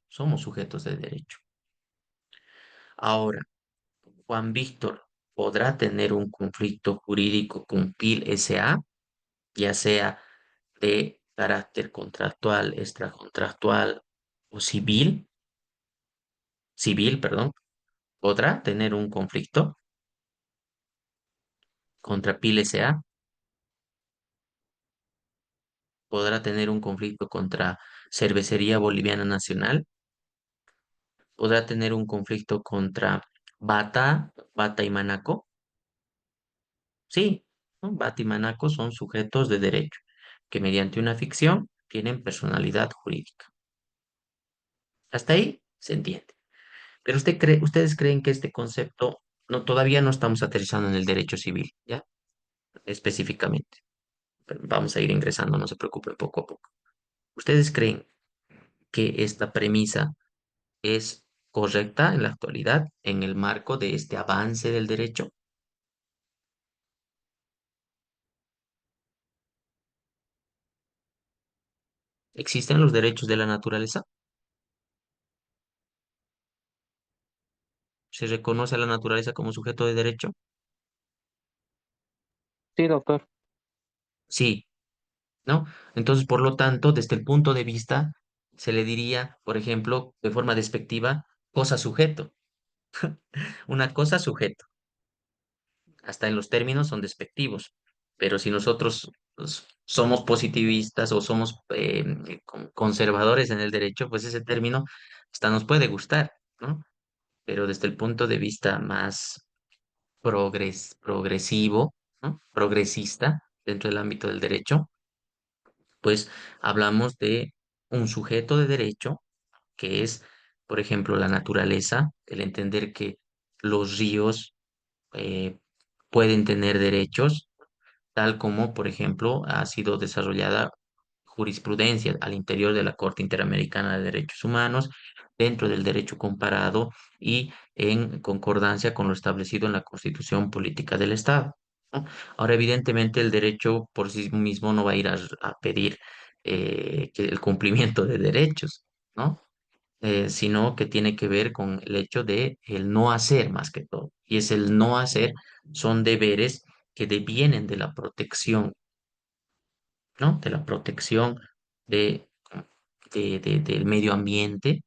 S1: Somos sujetos de derecho. Ahora, Juan Víctor podrá tener un conflicto jurídico con PIL S.A., ya sea de carácter contractual, extracontractual o civil, perdón, podrá tener un conflicto contra PIL S.A., podrá tener un conflicto contra Cervecería Boliviana Nacional, podrá tener un conflicto contra Bata y Manaco. Sí, ¿no? Bata y Manaco son sujetos de derecho que mediante una ficción tienen personalidad jurídica. Hasta ahí se entiende. Pero ustedes creen que este concepto todavía no estamos aterrizando en el derecho civil, ¿ya? Específicamente. Pero vamos a ir ingresando, no se preocupen, poco a poco. ¿Ustedes creen que esta premisa es correcta en la actualidad en el marco de este avance del derecho? ¿Existen los derechos de la naturaleza? ¿Se reconoce a la naturaleza como sujeto de derecho?
S2: Sí, doctor.
S1: Sí, ¿no? Entonces, por lo tanto, desde el punto de vista, se le diría, por ejemplo, de forma despectiva, cosa sujeto. Una cosa sujeto. Hasta en los términos son despectivos. Pero si nosotros somos positivistas o somos conservadores en el derecho, pues ese término hasta nos puede gustar, ¿no? Pero desde el punto de vista más progresivo, ¿no? Progresista dentro del ámbito del derecho, pues hablamos de un sujeto de derecho que es, por ejemplo, la naturaleza, el entender que los ríos eh, pueden tener derechos, tal como, por ejemplo, ha sido desarrollada jurisprudencia al interior de la Corte Interamericana de Derechos Humanos, dentro del derecho comparado y en concordancia con lo establecido en la Constitución Política del Estado, ¿no? Ahora, evidentemente, el derecho por sí mismo no va a ir a pedir que el cumplimiento de derechos, ¿no? Sino que tiene que ver con el hecho de el no hacer más que todo. Y es el no hacer, son deberes que devienen de la protección, ¿no? De la protección de, del medio ambiente,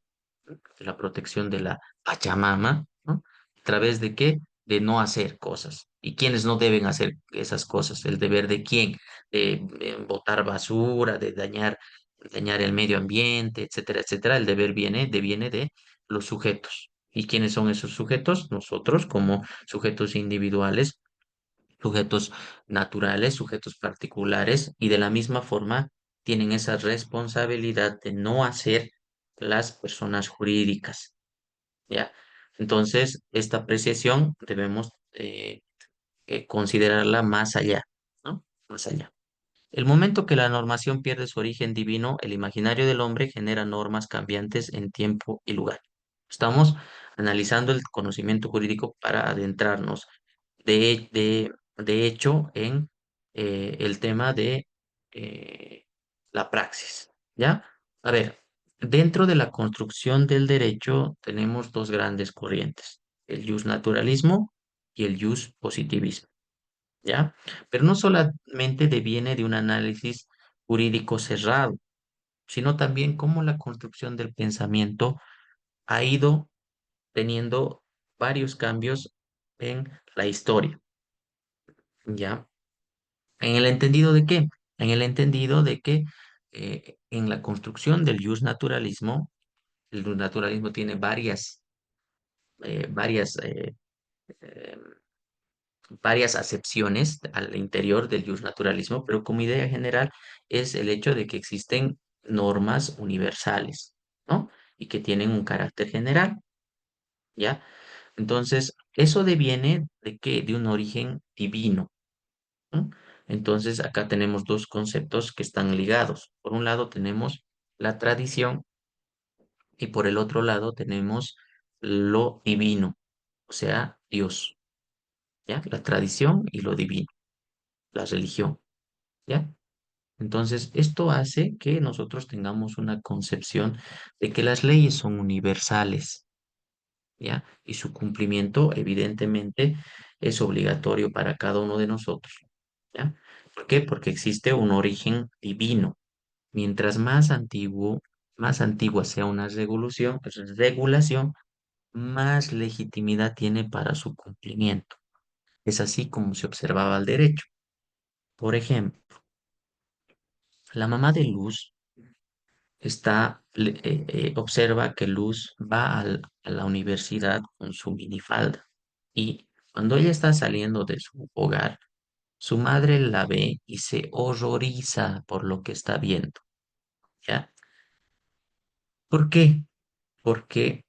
S1: de la protección de la Pachamama, ¿no? ¿A través de qué? De no hacer cosas. ¿Y quiénes no deben hacer esas cosas? ¿El deber de quién? De botar basura, de dañar el medio ambiente, etcétera, etcétera. El deber deviene de los sujetos. ¿Y quiénes son esos sujetos? Nosotros como sujetos individuales, sujetos naturales, sujetos particulares, y de la misma forma tienen esa responsabilidad de no hacer las personas jurídicas, ¿ya? Entonces, esta apreciación debemos considerarla más allá, ¿no? Más allá. El momento que la normación pierde su origen divino, el imaginario del hombre genera normas cambiantes en tiempo y lugar. Estamos analizando el conocimiento jurídico para adentrarnos de hecho en el tema de eh, la praxis, ¿ya? A ver, dentro de la construcción del derecho tenemos dos grandes corrientes, el naturalismo y el positivismo, ¿ya? Pero no solamente deviene de un análisis jurídico cerrado, sino también cómo la construcción del pensamiento ha ido teniendo varios cambios en la historia, ¿ya? ¿En el entendido de qué? En el entendido de que en la construcción del naturalismo, el naturalismo tiene varias, eh, varias acepciones al interior del naturalismo, pero como idea general es el hecho de que existen normas universales, ¿no? Y que tienen un carácter general, ¿ya? Entonces, eso deviene de qué? De un origen divino, ¿no? Entonces, acá tenemos dos conceptos que están ligados. Por un lado tenemos la tradición y por el otro lado tenemos lo divino, o sea, Dios. ¿ya? La tradición y lo divino, la religión, ¿ya? Entonces, esto hace que nosotros tengamos una concepción de que las leyes son universales, ¿ya? Y su cumplimiento, evidentemente, es obligatorio para cada uno de nosotros, ¿ya? ¿Por qué? Porque existe un origen divino. Mientras más antigua sea una regulación, más legitimidad tiene para su cumplimiento. Es así como se observaba el derecho. Por ejemplo, la mamá de Luz observa que Luz va a la universidad con su minifalda y cuando ella está saliendo de su hogar, su madre la ve y se horroriza por lo que está viendo, ¿ya? ¿Por qué? Porque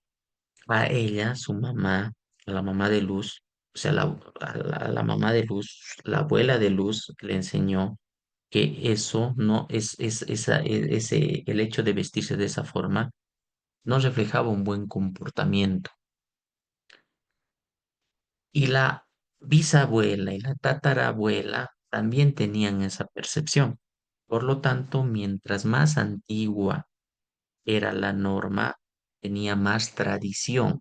S1: a ella, su mamá, a la mamá de Luz, o sea, a la mamá de Luz, la abuela de Luz le enseñó que eso no el hecho de vestirse de esa forma no reflejaba un buen comportamiento. Y la bisabuela y la tatarabuela también tenían esa percepción. Por lo tanto, mientras más antigua era la norma, tenía más tradición.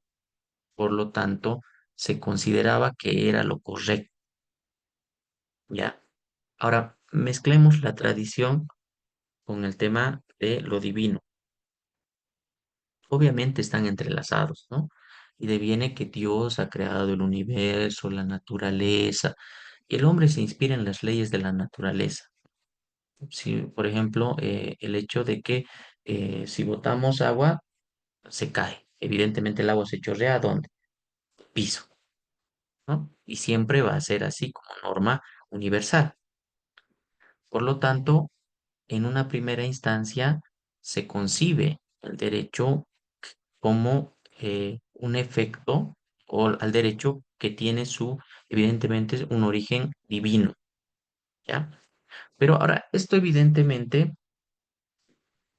S1: Por lo tanto, se consideraba que era lo correcto, ¿ya? Ahora, mezclemos la tradición con el tema de lo divino. Obviamente están entrelazados, ¿no? Y deviene que Dios ha creado el universo, la naturaleza, y el hombre se inspira en las leyes de la naturaleza. Si, por ejemplo, el hecho de que si botamos agua, se cae. Evidentemente el agua se chorrea, ¿a dónde? Piso, ¿no? Y siempre va a ser así como norma universal. Por lo tanto, en una primera instancia se concibe el derecho como un efecto o al derecho que tiene evidentemente, un origen divino, ¿ya? Pero ahora, esto evidentemente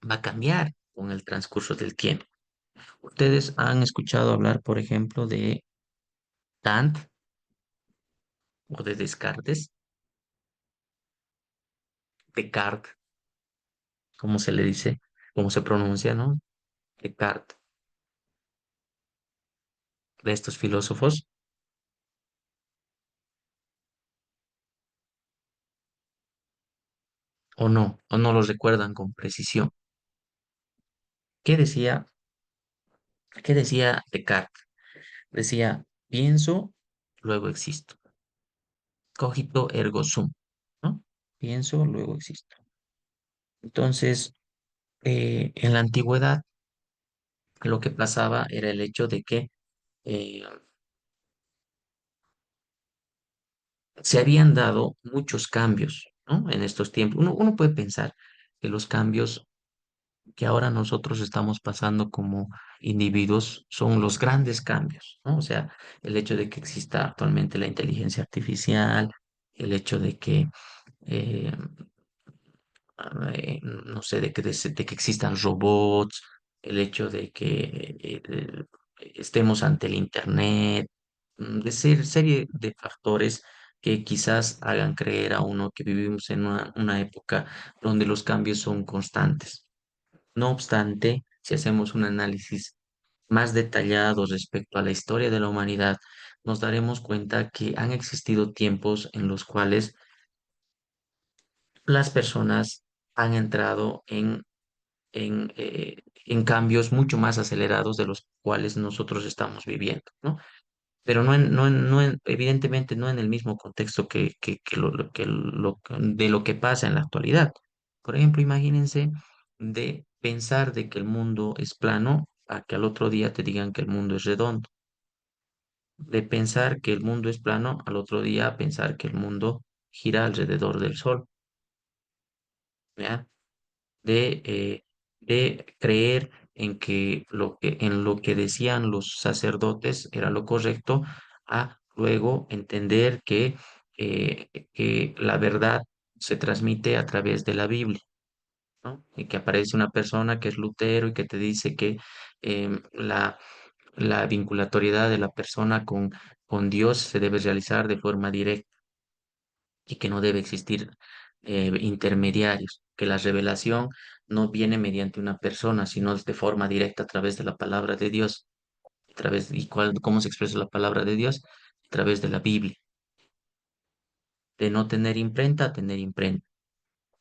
S1: va a cambiar con el transcurso del tiempo. Ustedes han escuchado hablar, por ejemplo, de Kant o de Descartes, Descartes, ¿cómo se le dice? ¿Cómo se pronuncia, no? Descartes, de estos filósofos, o no los recuerdan con precisión. ¿Qué decía, qué decía Descartes? Decía, pienso, luego existo. Cogito ergo sum, ¿no? Pienso, luego existo. Entonces, en la antigüedad, lo que pasaba era el hecho de que eh, se habían dado muchos cambios, ¿no? En estos tiempos. Uno puede pensar que los cambios que ahora nosotros estamos pasando como individuos son los grandes cambios, ¿no? O sea, el hecho de que exista actualmente la inteligencia artificial, el hecho de que eh, no sé, de que existan robots, el hecho de que estemos ante el Internet, de serie de factores que quizás hagan creer a uno que vivimos en una época donde los cambios son constantes. No obstante, si hacemos un análisis más detallado respecto a la historia de la humanidad, nos daremos cuenta que han existido tiempos en los cuales las personas han entrado en cambios mucho más acelerados de los cuales nosotros estamos viviendo, ¿no? Pero evidentemente no en el mismo contexto de lo que pasa en la actualidad. Por ejemplo, imagínense de pensar de que el mundo es plano a que al otro día te digan que el mundo es redondo. De pensar que el mundo es plano al otro día a pensar que el mundo gira alrededor del sol, ¿ya? De creer en lo que decían los sacerdotes era lo correcto, a luego entender que la verdad se transmite a través de la Biblia, ¿no? Y que aparece una persona que es Lutero y que te dice que la la vinculatoriedad de la persona con Dios se debe realizar de forma directa y que no debe existir intermediarios, que la revelación no viene mediante una persona, sino de forma directa a través de la palabra de Dios. ¿Cómo se expresa la palabra de Dios? A través de la Biblia. De no tener imprenta a tener imprenta.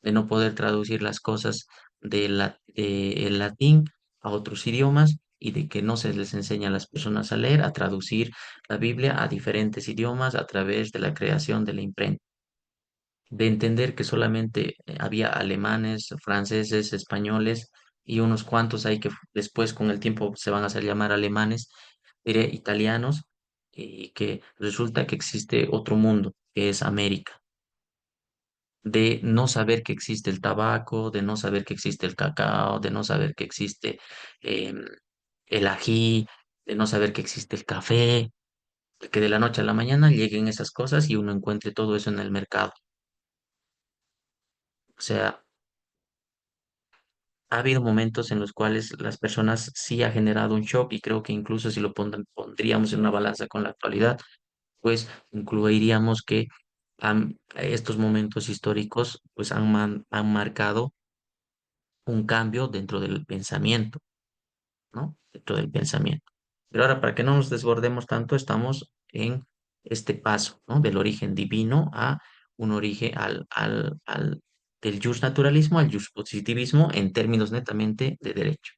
S1: De no poder traducir las cosas el latín a otros idiomas y de que no se les enseña a las personas a leer, a traducir la Biblia a diferentes idiomas a través de la creación de la imprenta. De entender que solamente había alemanes, franceses, españoles y unos cuantos hay que después con el tiempo se van a hacer llamar alemanes, diré italianos, y que resulta que existe otro mundo, que es América, de no saber que existe el tabaco, de no saber que existe el cacao, de no saber que existe em, el ají, de no saber que existe el café, que de la noche a la mañana lleguen esas cosas y uno encuentre todo eso en el mercado. O sea, ha habido momentos en los cuales las personas sí ha generado un shock y creo que incluso si lo pondríamos en una balanza con la actualidad, pues incluiríamos que estos momentos históricos pues han marcado un cambio dentro del pensamiento, ¿no? Dentro del pensamiento. Pero ahora, para que no nos desbordemos tanto, estamos en este paso, ¿no? Del origen divino a un origen del justnaturalismo al positivismo en términos netamente de derecho.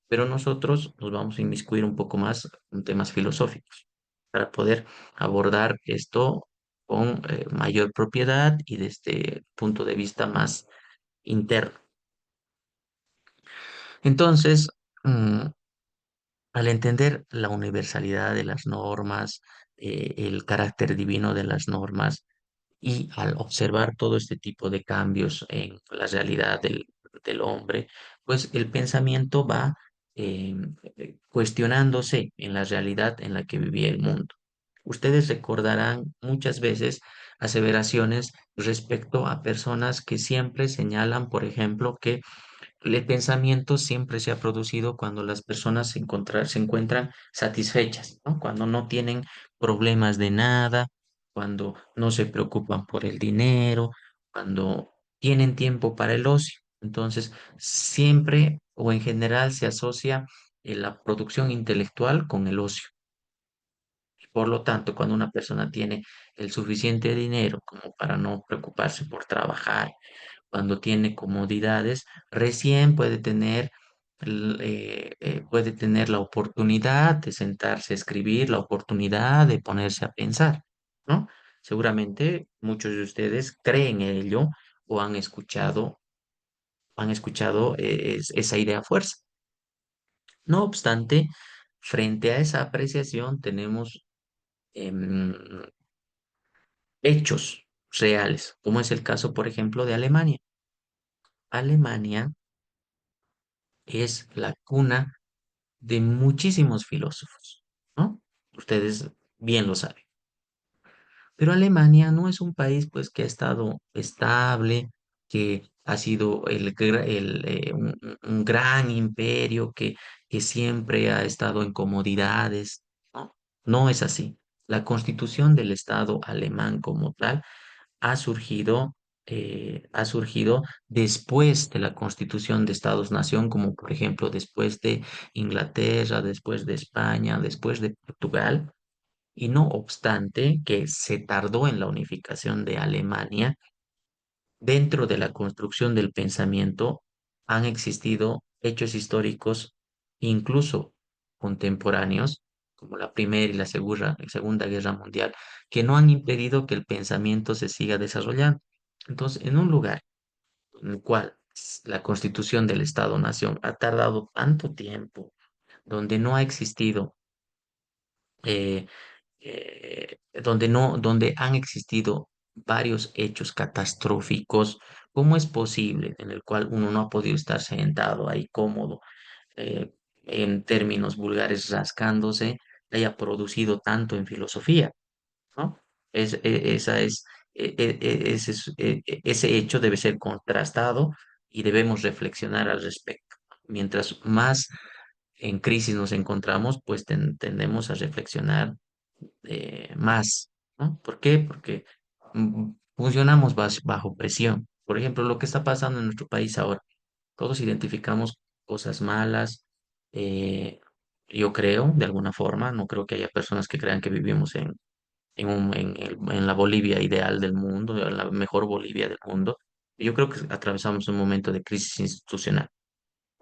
S1: Pero nosotros nos vamos a inmiscuir un poco más en temas filosóficos para poder abordar esto con mayor propiedad y desde el punto de vista más interno. Entonces, mm, al entender la universalidad de las normas, el carácter divino de las normas, y al observar todo este tipo de cambios en la realidad del hombre, pues el pensamiento va eh, cuestionándose en la realidad en la que vivía el mundo. Ustedes recordarán muchas veces aseveraciones respecto a personas que siempre señalan, por ejemplo, que el pensamiento siempre se ha producido cuando las personas se encuentran satisfechas, ¿no? Cuando no tienen problemas de nada, cuando no se preocupan por el dinero, cuando tienen tiempo para el ocio. Entonces, siempre o en general se asocia la producción intelectual con el ocio. Por lo tanto, cuando una persona tiene el suficiente dinero como para no preocuparse por trabajar, cuando tiene comodidades, recién puede tener la oportunidad de sentarse a escribir, la oportunidad de ponerse a pensar, ¿no? Seguramente muchos de ustedes creen ello o han escuchado esa idea a fuerza. No obstante, frente a esa apreciación tenemos em, hechos reales, como es el caso, por ejemplo, de Alemania. Alemania es la cuna de muchísimos filósofos, ¿no? Ustedes bien lo saben. Pero Alemania no es un país, pues, que ha estado estable, que ha sido un gran imperio, que siempre ha estado en comodidades, ¿no? No es así. La constitución del Estado alemán como tal ha surgido después de la constitución de Estados-nación, como por ejemplo después de Inglaterra, después de España, después de Portugal, y no obstante que se tardó en la unificación de Alemania, dentro de la construcción del pensamiento han existido hechos históricos, incluso contemporáneos, como la Primera y la Segunda Guerra Mundial, que no han impedido que el pensamiento se siga desarrollando. Entonces, en un lugar en el cual la constitución del Estado-Nación ha tardado tanto tiempo, donde no ha existido eh, donde han existido varios hechos catastróficos, ¿cómo es posible en el cual uno no ha podido estar sentado ahí cómodo, eh, en términos vulgares, rascándose, haya producido tanto en filosofía, ¿no? Esa es, ese hecho debe ser contrastado y debemos reflexionar al respecto. Mientras más en crisis nos encontramos, pues tendemos a reflexionar más, ¿no? ¿Por qué? Porque funcionamos bajo presión. Por ejemplo, lo que está pasando en nuestro país ahora, todos identificamos cosas malas, eh, yo creo, de alguna forma, no creo que haya personas que crean que vivimos en la Bolivia ideal del mundo, en la mejor Bolivia del mundo. Yo creo que atravesamos un momento de crisis institucional.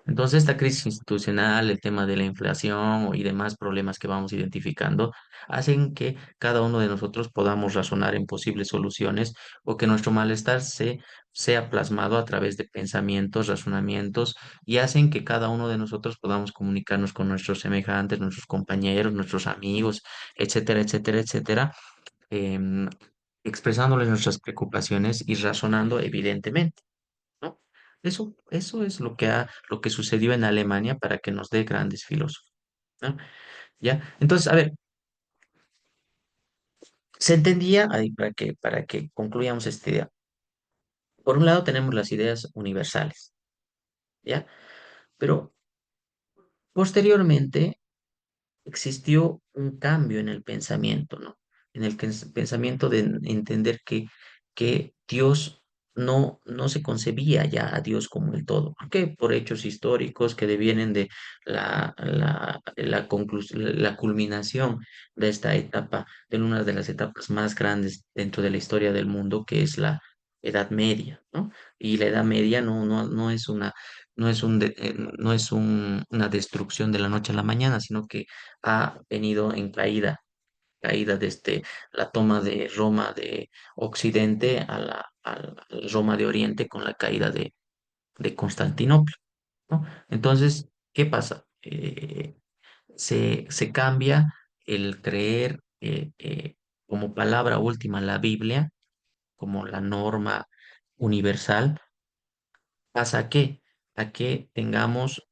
S1: Entonces, esta crisis institucional, el tema de la inflación y demás problemas que vamos identificando, hacen que cada uno de nosotros podamos razonar en posibles soluciones o que nuestro malestar sea plasmado a través de pensamientos, razonamientos y hacen que cada uno de nosotros podamos comunicarnos con nuestros semejantes, nuestros compañeros, nuestros amigos, etcétera, etcétera, etcétera, em, expresándoles nuestras preocupaciones y razonando evidentemente. ¿No? Eso es lo que sucedió en Alemania para que nos dé grandes filósofos, ¿no? ¿Ya? Entonces, a ver, se entendía, ahí para que concluyamos esta idea. Por un lado tenemos las ideas universales, ¿ya? Pero posteriormente existió un cambio en el pensamiento, ¿no? En el pensamiento de entender que Dios no se concebía ya a Dios como el todo. ¿Por qué? Por hechos históricos que devienen de la culminación de esta etapa, de una de las etapas más grandes dentro de la historia del mundo, que es la Edad Media, ¿no? Y la Edad Media no es no es una destrucción de la noche a la mañana, sino que ha venido en caída desde la toma de Roma de Occidente a la Roma de Oriente con la caída de Constantinopla, ¿no? Entonces, ¿qué pasa? Se cambia el creer como palabra última la Biblia, como la norma universal, ¿pasa a qué? A que tengamos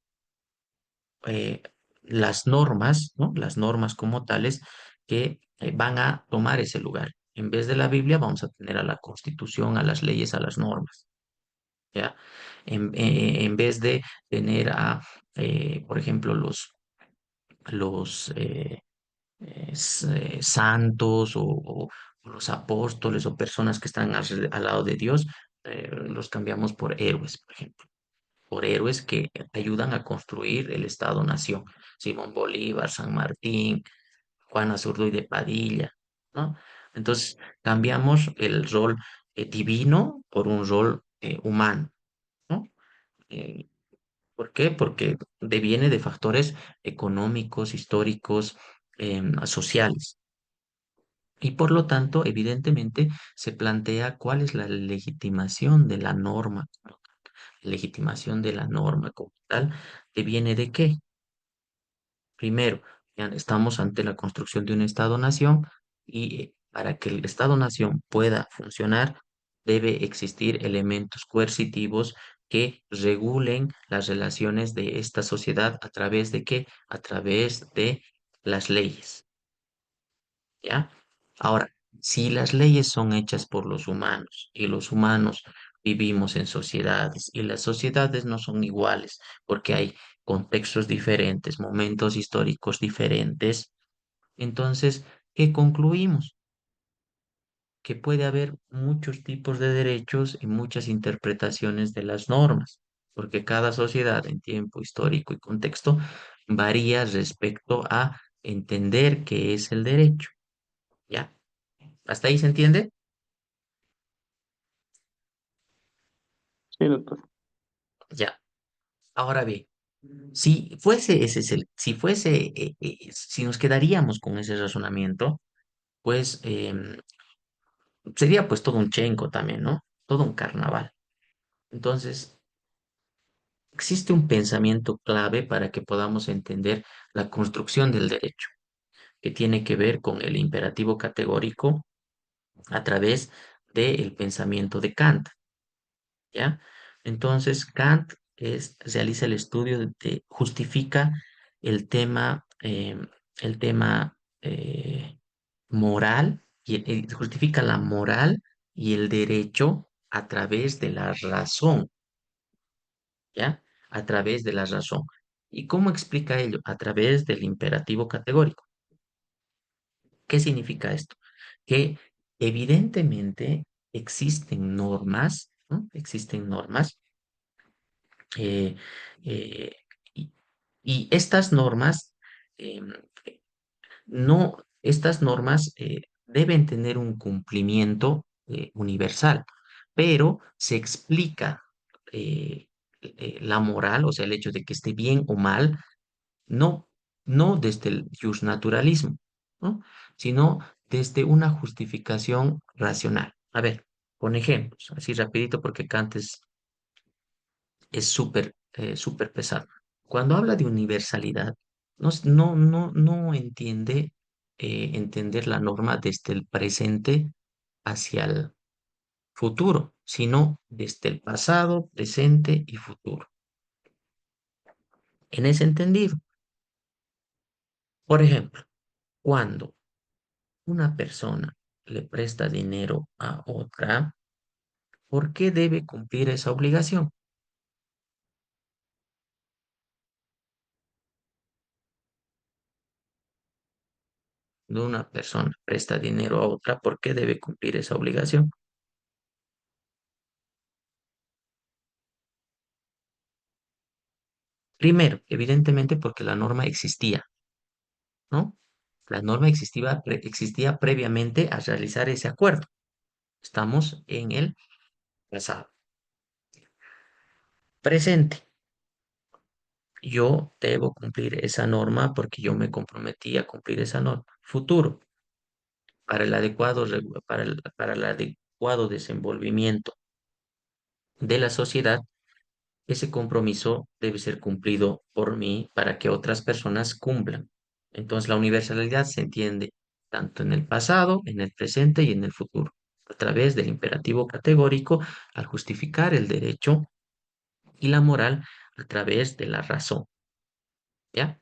S1: eh, las normas, ¿no? Las normas como tales que van a tomar ese lugar. En vez de la Biblia, vamos a tener a la Constitución, a las leyes, a las normas, ¿ya? En vez de tener por ejemplo, los santos o los apóstoles o personas que están al lado de Dios, los cambiamos por héroes, por ejemplo, por héroes que ayudan a construir el Estado-Nación. Simón Bolívar, San Martín, Juan Azurduy de Padilla, ¿no? Entonces, cambiamos el rol divino por un rol humano, ¿no? Eh, ¿Por qué? Porque deviene de factores económicos, históricos, sociales. Y por lo tanto, evidentemente, se plantea cuál es la legitimación de la norma. Legitimación de la norma como tal, ¿deviene de qué? Primero, ya estamos ante la construcción de un Estado-nación y para que el Estado-nación pueda funcionar, debe existir elementos coercitivos que regulen las relaciones de esta sociedad a través de qué? A través de las leyes, ¿ya? Ahora, si las leyes son hechas por los humanos y los humanos vivimos en sociedades y las sociedades no son iguales porque hay contextos diferentes, momentos históricos diferentes, entonces, ¿qué concluimos? Que puede haber muchos tipos de derechos y muchas interpretaciones de las normas, porque cada sociedad en tiempo histórico y contexto varía respecto a entender qué es el derecho, ¿ya? ¿Hasta ahí se entiende?
S2: Sí, doctor.
S1: Ya. Ahora bien, si fuese si fuese, si nos quedaríamos con ese razonamiento, pues sería pues todo un chenco también, ¿no? Todo un carnaval. Entonces, existe un pensamiento clave para que podamos entender la construcción del derecho, que tiene que ver con el imperativo categórico a través del pensamiento de Kant. ¿Ya? Entonces, Kant realiza el estudio justifica el tema moral, justifica la moral y el derecho a través de la razón, ¿ya? A través de la razón. ¿Y cómo explica ello? A través del imperativo categórico. ¿Qué significa esto? Que evidentemente existen normas, ¿no? Existen normas eh, eh, y, y estas normas, em, estas normas deben tener un cumplimiento universal, pero se explica eh, la moral, o sea, el hecho de que esté bien o mal, no, no desde el justnaturalismo, ¿no? Sino desde una justificación racional. A ver, con ejemplos, así rapidito porque Kant es súper pesado. Cuando habla de universalidad, no entiende entender la norma desde el presente hacia el futuro, sino desde el pasado, presente y futuro. En ese entendido, por ejemplo, cuando una persona le presta dinero a otra, ¿por qué debe cumplir esa obligación? De una persona presta dinero a otra, ¿por qué debe cumplir esa obligación? Primero, evidentemente porque la norma existía, ¿no? La norma existía previamente a realizar ese acuerdo. Estamos en el pasado. Presente. Yo debo cumplir esa norma porque yo me comprometí a cumplir esa norma. Futuro. Para el adecuado desenvolvimiento de la sociedad, ese compromiso debe ser cumplido por mí para que otras personas cumplan. Entonces, la universalidad se entiende tanto en el pasado, en el presente y en el futuro, a través del imperativo categórico al justificar el derecho y la moral a través de la razón, ¿ya?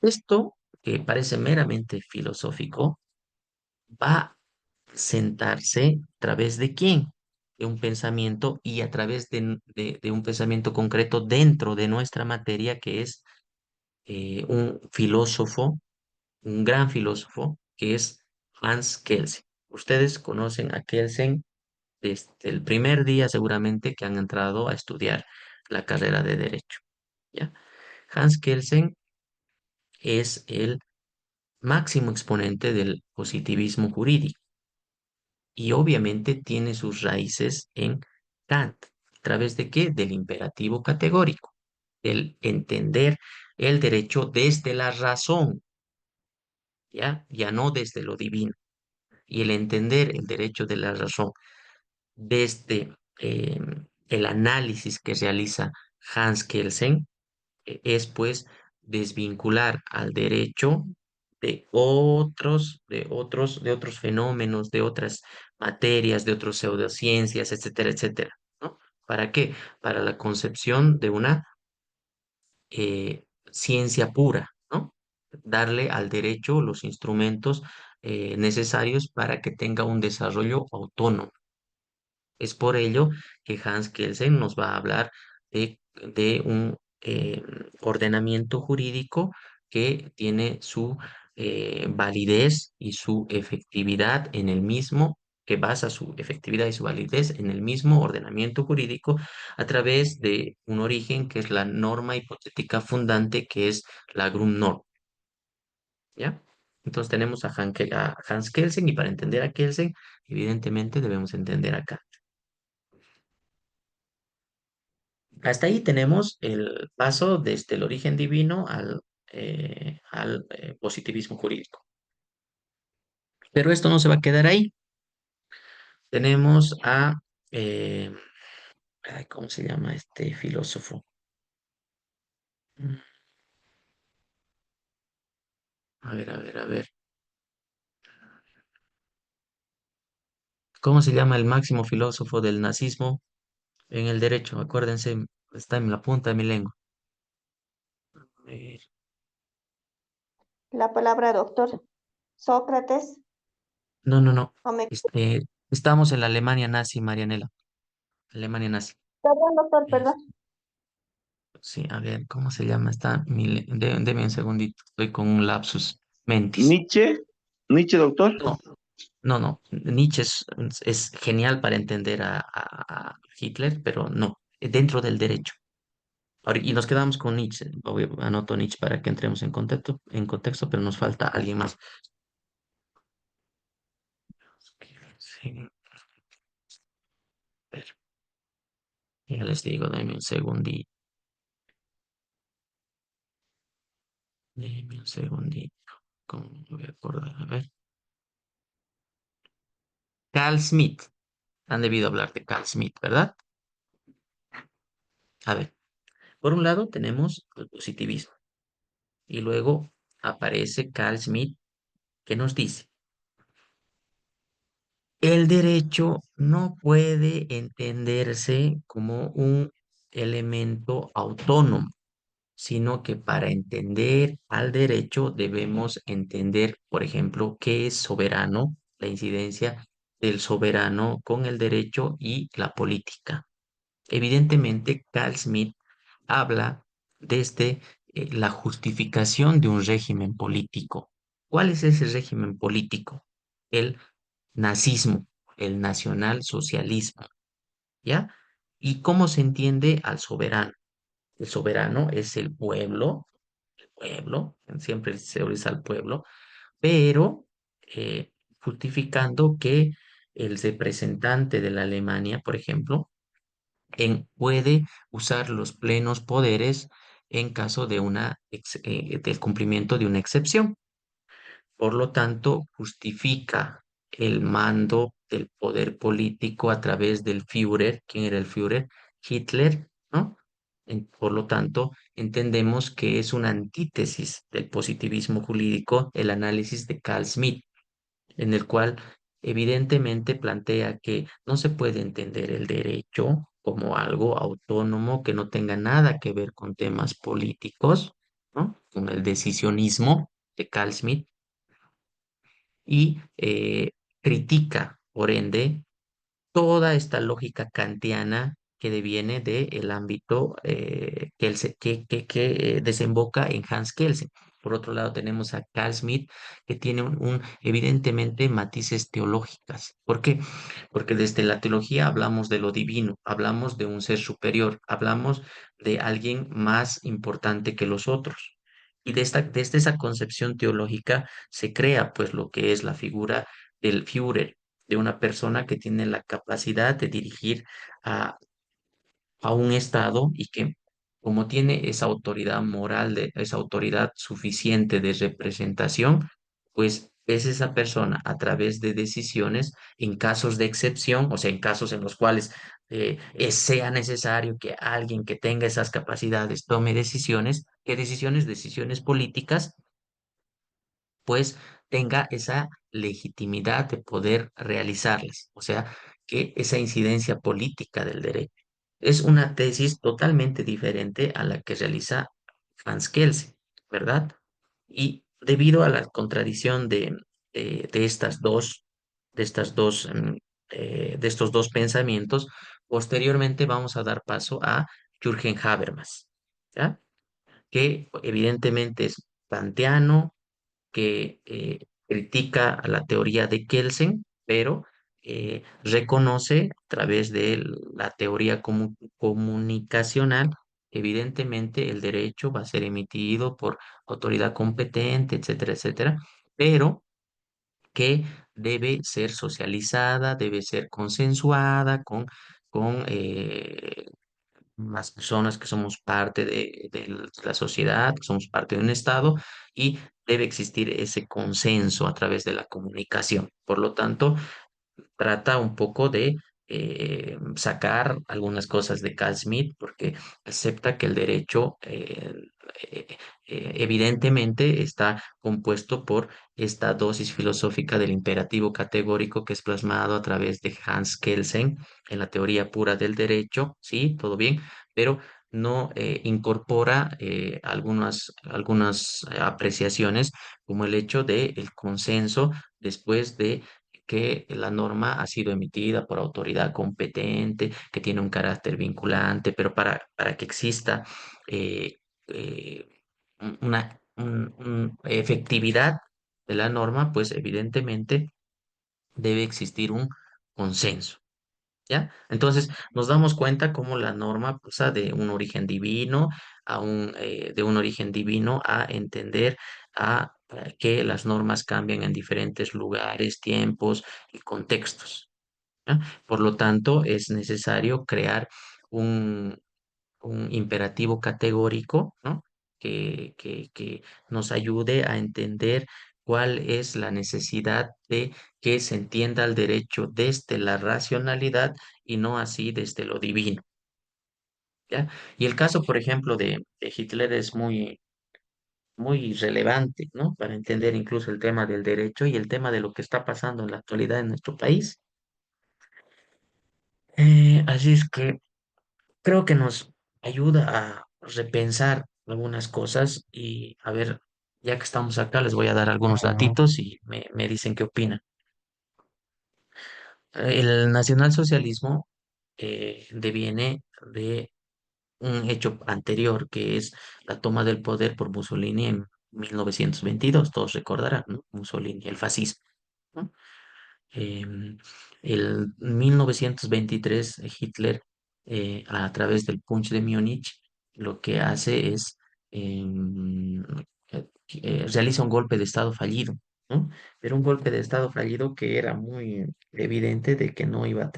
S1: Esto, que parece meramente filosófico, va a sentarse a través de quién, de un pensamiento y a través de un pensamiento concreto dentro de nuestra materia, que es un filósofo, un gran filósofo, que es Hans Kelsen. Ustedes conocen a Kelsen desde el primer día seguramente que han entrado a estudiar la carrera de Derecho, ¿ya? Hans Kelsen es el máximo exponente del positivismo jurídico y obviamente tiene sus raíces en Kant. ¿A través de qué? Del imperativo categórico, el entender el derecho desde la razón, ¿ya? Ya no desde lo divino. Y el entender el derecho de la razón desde el análisis que realiza Hans Kelsen es pues desvincular al derecho de otros fenómenos, de otras materias, de otras pseudociencias, etcétera, etcétera, ¿no? ¿Para qué? Para la concepción de una ciencia pura, ¿no? Darle al derecho los instrumentos necesarios para que tenga un desarrollo autónomo. Es por ello que Hans Kelsen nos va a hablar de un ordenamiento jurídico que tiene su validez y su efectividad en el mismo, que basa su efectividad y su validez en el mismo ordenamiento jurídico a través de un origen que es la norma hipotética fundante, que es la Grundnorm, ¿ya? Entonces tenemos a Hans Kelsen y para entender a Kelsen, evidentemente debemos entender acá. Hasta ahí tenemos el paso desde el origen divino al positivismo jurídico. Pero esto no se va a quedar ahí. Tenemos eh, ¿cómo se llama este filósofo? Mm, A ver, a ver, a ver. ¿Cómo se llama el máximo filósofo del nazismo en el derecho? Acuérdense, está en la punta de mi lengua. A ver.
S4: La palabra doctor. Sócrates.
S1: No, no, no.
S4: O me...
S1: Estamos en la Alemania nazi, Marianela. Alemania nazi.
S4: Perdón, doctor,
S1: Es-
S4: perdón.
S1: Sí, a ver, ¿cómo se llama esta? Deme un segundito, estoy con un lapsus mentis.
S5: Nietzsche, Nietzsche, doctor.
S1: No, no, no. Nietzsche es genial para entender a Hitler, pero no, dentro del derecho. Y nos quedamos con Nietzsche. Anoto Nietzsche para que entremos en contexto, pero nos falta alguien más. Sí, a ver, ya les digo, denme un segundito. Denme un segundito. ¿Cómo me voy a acordar? A ver. Carl Smith. Han debido hablar de Carl Smith, ¿verdad? A ver, por un lado tenemos el positivismo y luego aparece Carl Smith que nos dice, el derecho no puede entenderse como un elemento autónomo, sino que para entender al derecho debemos entender, por ejemplo, qué es soberano, la incidencia del soberano con el derecho y la política. Evidentemente, Carl Smith habla desde la justificación de un régimen político. ¿Cuál es ese régimen político? El nazismo, el nacionalsocialismo, ¿ya? ¿Y cómo se entiende al soberano? El soberano es el pueblo, siempre se usa al pueblo, pero justificando que el representante de la Alemania, por ejemplo, puede usar los plenos poderes en caso de del cumplimiento de una excepción. Por lo tanto, justifica el mando del poder político a través del Führer. ¿Quién era el Führer? Hitler, ¿no? Por lo tanto, entendemos que es una antítesis del positivismo jurídico el análisis de Carl Smith, en el cual evidentemente plantea que no se puede entender el derecho como algo autónomo que no tenga nada que ver con temas políticos, ¿no? Con el decisionismo de Carl Smith y critica, por ende, toda esta lógica kantiana que deviene del ámbito que, desemboca en Hans Kelsen. Por otro lado, tenemos a Carl Smith, que tiene evidentemente matices teológicas. ¿Por qué? Porque desde la teología hablamos de lo divino, hablamos de un ser superior, hablamos de alguien más importante que los otros. Y desde esa concepción teológica se crea pues lo que es la figura del Führer, de una persona que tiene la capacidad de dirigir a, a un Estado y que como tiene esa autoridad moral, esa autoridad suficiente de representación, pues es esa persona a través de decisiones en casos de excepción, o sea, en casos en los cuales sea necesario que alguien que tenga esas capacidades tome decisiones. ¿Qué decisiones? Decisiones políticas, pues tenga esa legitimidad de poder realizarlas, o sea, que esa incidencia política del derecho. Es una tesis totalmente diferente a la que realiza Franz Kelsen, ¿verdad? Y debido a la contradicción de de estos dos pensamientos, posteriormente vamos a dar paso a Jürgen Habermas, ¿ya? Que evidentemente es kantiano, que critica a la teoría de Kelsen, pero reconoce a través de la teoría comunicacional, evidentemente el derecho va a ser emitido por autoridad competente, etcétera, etcétera, pero que debe ser socializada, debe ser consensuada con las personas que somos parte de la sociedad, que somos parte de un Estado y debe existir ese consenso a través de la comunicación. Por lo tanto, trata un poco de sacar algunas cosas de Carl Smith porque acepta que el derecho eh, evidentemente está compuesto por esta dosis filosófica del imperativo categórico que es plasmado a través de Hans Kelsen en la teoría pura del derecho, sí, todo bien, pero no incorpora algunas apreciaciones como el hecho del consenso después de que la norma ha sido emitida por autoridad competente, que tiene un carácter vinculante, pero para que exista eh, eh, efectividad de la norma, pues evidentemente debe existir un consenso. ¿Ya? Entonces nos damos cuenta cómo la norma pasa de un origen divino de un origen divino a entender que las normas cambian en diferentes lugares, tiempos y contextos. ¿Ya? Por lo tanto, es necesario crear un, un imperativo categórico, ¿no? Que nos ayude a entender cuál es la necesidad de que se entienda el derecho desde la racionalidad y no así desde lo divino, ¿ya? Y el caso, por ejemplo, de Hitler es muy relevante, ¿no? Para entender incluso el tema del derecho y el tema de lo que está pasando en la actualidad en nuestro país. Así es que creo que nos ayuda a repensar algunas cosas y a ver, ya que estamos acá, les voy a dar algunos datitos y me dicen qué opinan. El nacionalsocialismo deviene de un hecho anterior, que es la toma del poder por Mussolini en 1922. Todos recordarán, ¿no? Mussolini, el fascismo, ¿no? Em, el 1923, Hitler, a través del Punch de Múnich, lo que hace es realiza un golpe de Estado fallido, ¿no? Pero un golpe de Estado fallido que era muy evidente de que no iba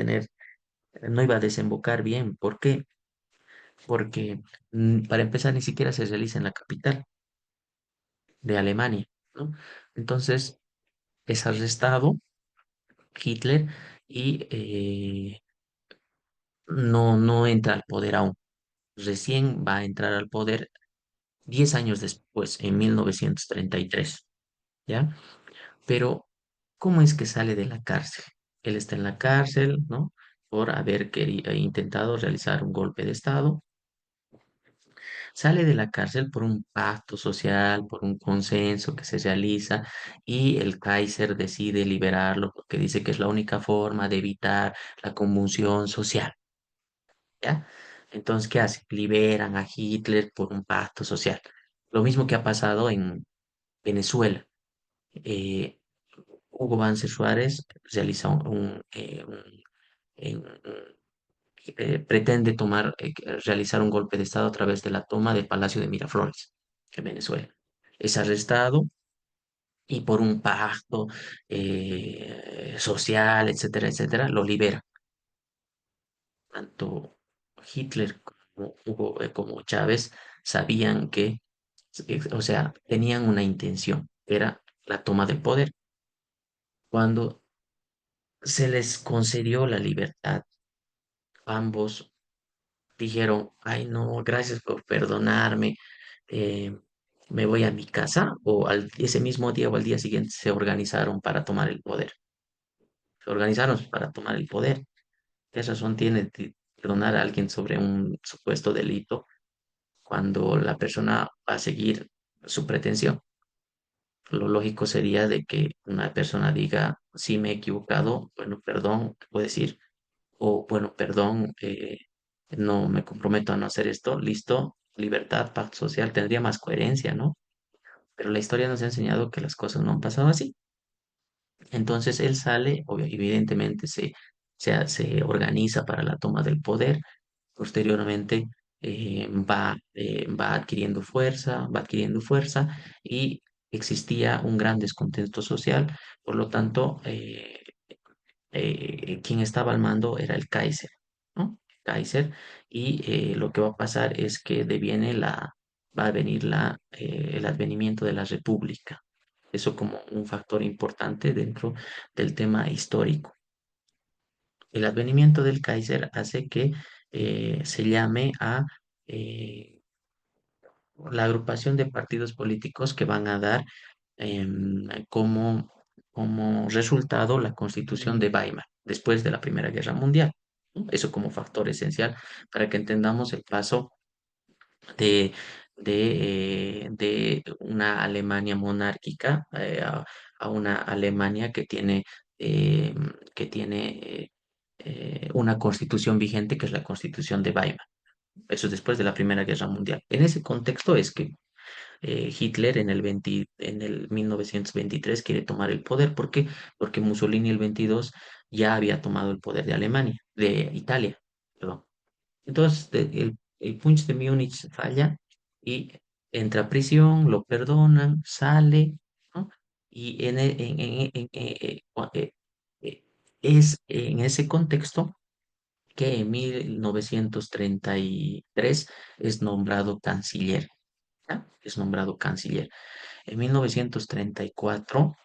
S1: a desembocar bien. ¿Por qué? Porque para empezar ni siquiera se realiza en la capital de Alemania, ¿no? Entonces es arrestado Hitler y no entra al poder aún. Recién va a entrar al poder 10 años después, en 1933, ¿ya? Pero, ¿cómo es que sale de la cárcel? Él está en la cárcel, ¿no? Por haber intentado realizar un golpe de Estado. Sale de la cárcel por un pacto social, por un consenso que se realiza y el Kaiser decide liberarlo porque dice que es la única forma de evitar la convulsión social. ¿Ya? Entonces, ¿qué hace? Liberan a Hitler por un pacto social. Lo mismo que ha pasado en Venezuela. Eh, Hugo Banzer Suárez realiza pretende realizar un golpe de Estado a través de la toma del Palacio de Miraflores en Venezuela. Es arrestado y por un pacto social, etcétera, etcétera, lo libera. Tanto Hitler como como Chávez sabían que, o sea, tenían una intención, era la toma del poder. Cuando se les concedió la libertad, ambos dijeron, ay no, gracias por perdonarme, eh, me voy a mi casa, o ese mismo día o al día siguiente se organizaron para tomar el poder. Se organizaron para tomar el poder. ¿Qué razón tiene de perdonar a alguien sobre un supuesto delito cuando la persona va a seguir su pretensión? Lo lógico sería de que una persona diga, sí me he equivocado, bueno, perdón, puedo decir, o bueno, perdón, no me comprometo a no hacer esto, listo, libertad, pacto social, tendría más coherencia, ¿no? Pero la historia nos ha enseñado que las cosas no han pasado así. Entonces él sale, evidentemente se organiza para la toma del poder. Posteriormente va adquiriendo fuerza y existía un gran descontento social. Por lo tanto, quien estaba al mando era el Kaiser, ¿no? Kaiser, y lo que va a pasar es que va a venir el advenimiento de la República. Eso como un factor importante dentro del tema histórico. El advenimiento del Kaiser hace que se llame a eh, la agrupación de partidos políticos que van a dar como resultado la Constitución de Weimar después de la Primera Guerra Mundial, ¿no? Eso como factor esencial para que entendamos el paso de, de una Alemania monárquica a una Alemania que tiene eh, que tiene una constitución vigente, que es la Constitución de Weimar. Eso es después de la Primera Guerra Mundial. En ese contexto es que Hitler en el 1923 quiere tomar el poder. ¿Por qué? Porque Mussolini el 22 ya había tomado el poder de Alemania, de Italia, perdón. Entonces, el Punch de Múnich falla y entra a prisión, lo perdonan, sale, ¿no? Y es en ese contexto que en 1933 es nombrado canciller, ¿ya? Es nombrado canciller. En 1934,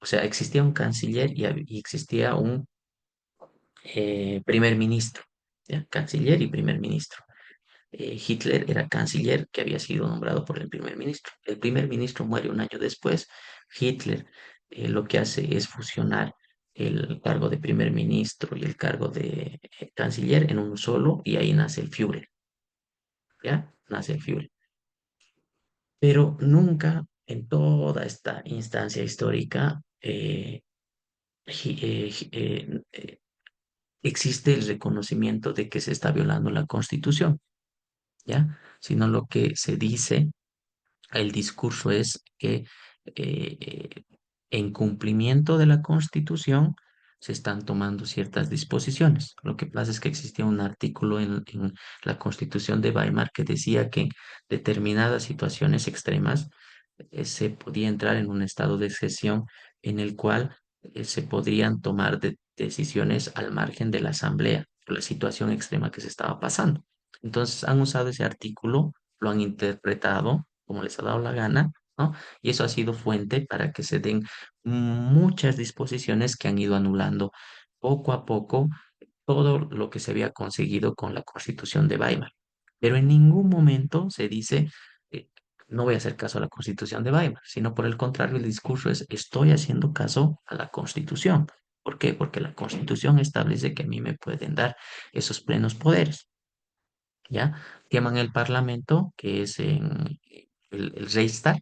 S1: o sea, existía un canciller y existía un primer ministro, ¿ya? Canciller y primer ministro. Hitler era canciller que había sido nombrado por el primer ministro. El primer ministro muere un año después. Hitler lo que hace es fusionar el cargo de primer ministro y el cargo de canciller en uno solo y ahí nace el Führer, ¿ya? Nace el Führer. Pero nunca en toda esta instancia histórica existe el reconocimiento de que se está violando la Constitución, ¿ya? Sino lo que se dice, el discurso es que eh, en cumplimiento de la Constitución se están tomando ciertas disposiciones. Lo que pasa es que existía un artículo en la Constitución de Weimar que decía que en determinadas situaciones extremas se podía entrar en un estado de excepción en el cual se podrían tomar decisiones al margen de la Asamblea por la situación extrema que se estaba pasando. Entonces han usado ese artículo, lo han interpretado como les ha dado la gana, ¿no? Y eso ha sido fuente para que se den muchas disposiciones que han ido anulando poco a poco todo lo que se había conseguido con la Constitución de Weimar. Pero en ningún momento se dice, eh, no voy a hacer caso a la Constitución de Weimar, sino por el contrario, el discurso es, estoy haciendo caso a la Constitución. ¿Por qué? Porque la Constitución establece que a mí me pueden dar esos plenos poderes, ¿ya? Queman el Parlamento, que es en el Reichstag,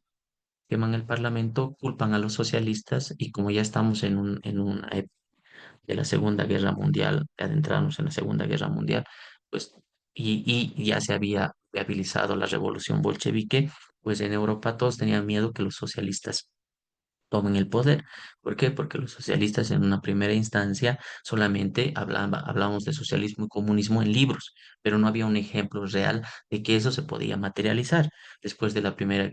S1: queman el Parlamento, culpan a los socialistas y como ya estamos en una de la Segunda Guerra Mundial, de adentrarnos en la Segunda Guerra Mundial, pues, y ya se había viabilizado la revolución bolchevique, pues en Europa todos tenían miedo que los socialistas tomen el poder. ¿Por qué? Porque los socialistas en una primera instancia solamente hablábamos de socialismo y comunismo en libros, pero no había un ejemplo real de que eso se podía materializar. Después de la primera,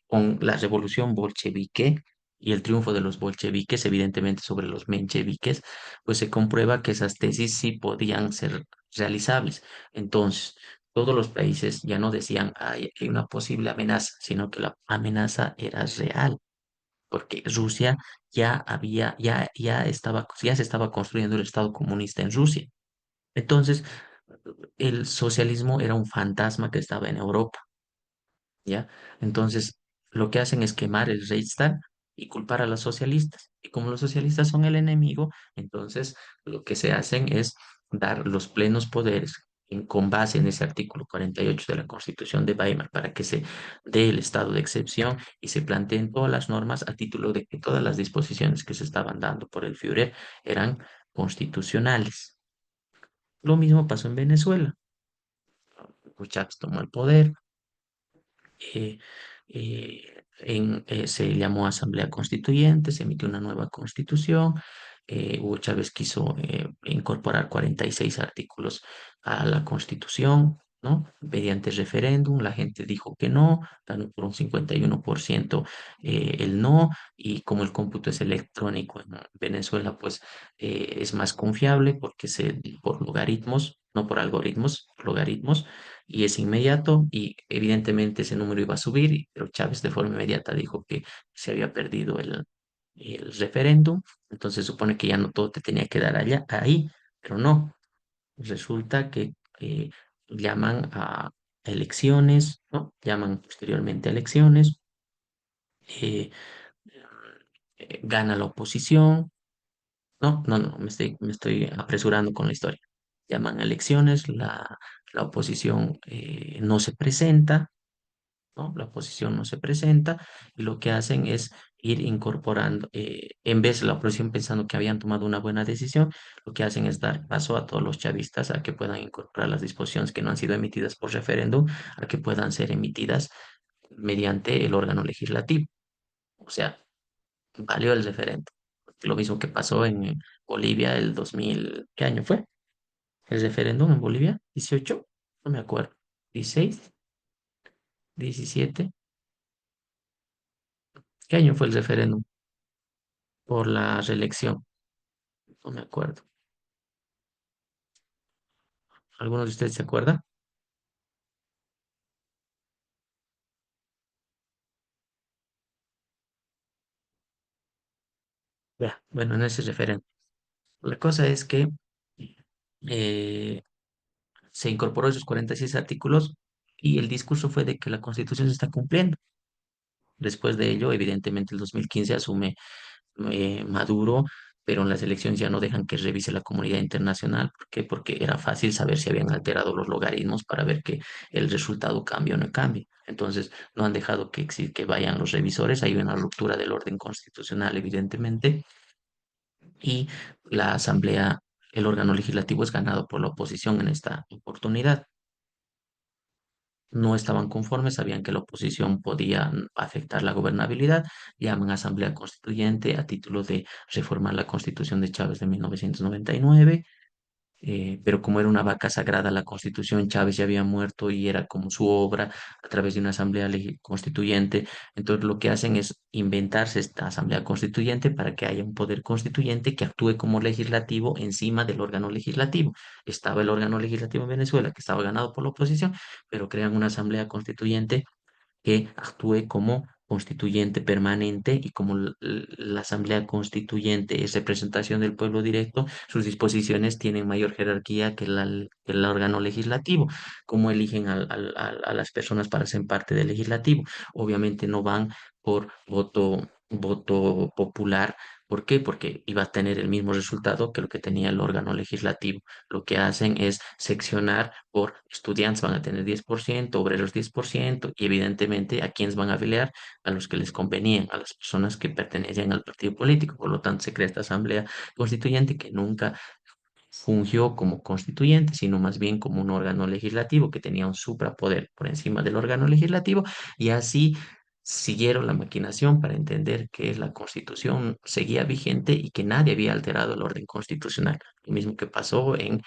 S1: con la revolución bolchevique y el triunfo de los bolcheviques, evidentemente sobre los mencheviques, pues se comprueba que esas tesis sí podían ser realizables. Entonces, todos los países ya no decían, hay una posible amenaza, sino que la amenaza era real porque Rusia ya se estaba construyendo el Estado comunista en Rusia. Entonces, el socialismo era un fantasma que estaba en Europa, ¿ya? Entonces, lo que hacen es quemar el Reichstag y culpar a los socialistas. Y como los socialistas son el enemigo, entonces lo que se hacen es dar los plenos poderes con base en ese artículo 48 de la Constitución de Weimar para que se dé el estado de excepción y se planteen todas las normas a título de que todas las disposiciones que se estaban dando por el Führer eran constitucionales. Lo mismo pasó en Venezuela. Hugo Chávez tomó el poder, eh, se llamó Asamblea Constituyente, se emitió una nueva constitución. Hugo Chávez quiso incorporar 46 artículos a la constitución, ¿no? Mediante referéndum, la gente dijo que no, ganó por un 51% el no, y como el cómputo es electrónico en Venezuela, pues es más confiable porque por logaritmos, no por algoritmos, por logaritmos y es inmediato y evidentemente ese número iba a subir, pero Chávez de forma inmediata dijo que se había perdido el referéndum, entonces supone que ya no todo te tenía que dar allá, ahí, pero no, resulta que llaman a elecciones, ¿no? Llaman posteriormente a elecciones, eh, gana la oposición, no, me estoy apresurando con la historia. Llaman a elecciones, la oposición no se presenta, ¿no? La oposición no se presenta y lo que hacen es ir incorporando, en vez de la oposición pensando que habían tomado una buena decisión, lo que hacen es dar paso a todos los chavistas a que puedan incorporar las disposiciones que no han sido emitidas por referéndum, a que puedan ser emitidas mediante el órgano legislativo. O sea, valió el referéndum. Lo mismo que pasó en Bolivia el 2000, ¿qué año fue? ¿El referéndum en Bolivia? ¿18? No me acuerdo. ¿16? ¿17? ¿Qué año fue el referéndum por la reelección? No me acuerdo. ¿Alguno de ustedes se acuerda? Ya, bueno, en ese referéndum. La cosa es que eh, se incorporó esos 46 artículos y el discurso fue de que la Constitución se está cumpliendo. Después de ello, evidentemente, el 2015 asume Maduro, pero en las elecciones ya no dejan que revise la comunidad internacional. ¿Por qué? Porque era fácil saber si habían alterado los logaritmos para ver que el resultado cambia o no cambia. Entonces, no han dejado que vayan los revisores. Hay una ruptura del orden constitucional, evidentemente, y la Asamblea, el órgano legislativo, es ganado por la oposición en esta oportunidad. No estaban conformes, sabían que la oposición podía afectar la gobernabilidad, llaman a Asamblea Constituyente a título de reformar la Constitución de Chávez de 1999, pero como era una vaca sagrada la Constitución, Chávez ya había muerto y era como su obra a través de una Constituyente. Entonces lo que hacen es inventarse esta Asamblea Constituyente para que haya un poder constituyente que actúe como legislativo encima del órgano legislativo. Estaba el órgano legislativo en Venezuela, que estaba ganado por la oposición, pero crean una Asamblea Constituyente que actúe como constituyente permanente, y como la Asamblea Constituyente es representación del pueblo directo, sus disposiciones tienen mayor jerarquía que el órgano legislativo. ¿Cómo eligen a las personas para ser parte del legislativo? Obviamente no van por voto popular. ¿Por qué? Porque iba a tener el mismo resultado que lo que tenía el órgano legislativo. Lo que hacen es seccionar por estudiantes, van a tener 10%, obreros 10%, y evidentemente a quiénes van a afiliar, a los que les convenían, a las personas que pertenecían al partido político. Por lo tanto, se crea esta asamblea constituyente que nunca fungió como constituyente, sino más bien como un órgano legislativo que tenía un suprapoder por encima del órgano legislativo, y así siguieron la maquinación para entender que la Constitución seguía vigente y que nadie había alterado el orden constitucional. Lo mismo que pasó en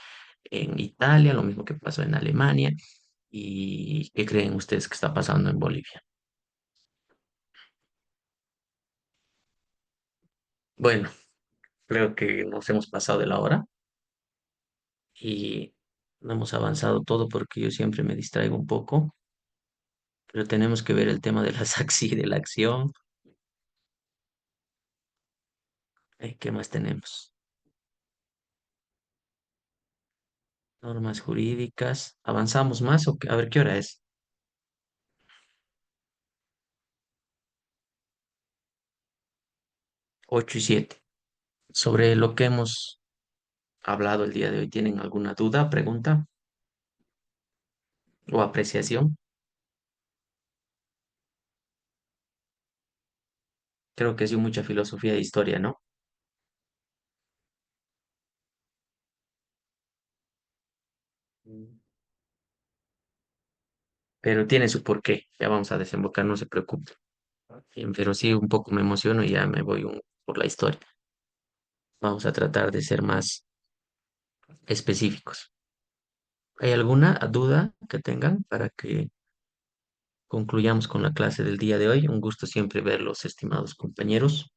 S1: Italia, lo mismo que pasó en Alemania. ¿Y qué creen ustedes que está pasando en Bolivia? Bueno, creo que nos hemos pasado de la hora y no hemos avanzado todo porque yo siempre me distraigo un poco, pero tenemos que ver el tema de las de la acción. ¿Qué más tenemos? Normas jurídicas. ¿Avanzamos más o qué? A ver, ¿qué hora es? 8:07. Sobre lo que hemos hablado el día de hoy, ¿tienen alguna duda, pregunta o apreciación? Creo que ha sido mucha filosofía de historia, ¿no? Pero tiene su porqué. Ya vamos a desembocar, no se preocupe. Bien, pero sí, un poco me emociono y ya me voy por la historia. Vamos a tratar de ser más específicos. ¿Hay alguna duda que tengan para que concluyamos con la clase del día de hoy? Un gusto siempre verlos, estimados compañeros.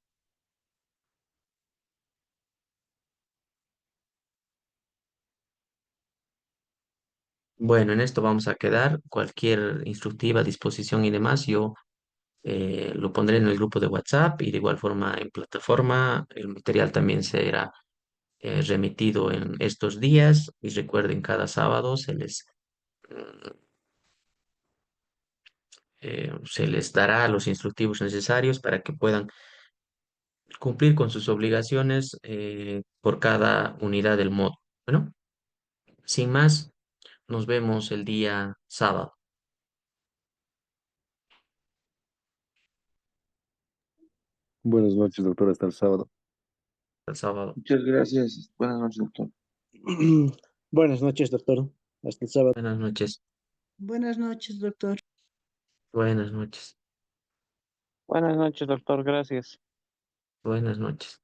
S1: Bueno, en esto vamos a quedar. Cualquier instructiva, disposición y demás, yo lo pondré en el grupo de WhatsApp, y de igual forma en plataforma. El material también será remitido en estos días, y recuerden, cada sábado mm, se les dará los instructivos necesarios para que puedan cumplir con sus obligaciones por cada unidad del módulo. Bueno, sin más, nos vemos el día sábado.
S6: Buenas noches, doctor, hasta el sábado.
S1: El sábado.
S5: Muchas gracias. Buenas noches, doctor.
S7: Buenas noches, doctor. Hasta el sábado.
S1: Buenas noches.
S3: Buenas noches, doctor.
S1: Buenas noches.
S2: Buenas noches, doctor. Gracias.
S1: Buenas noches.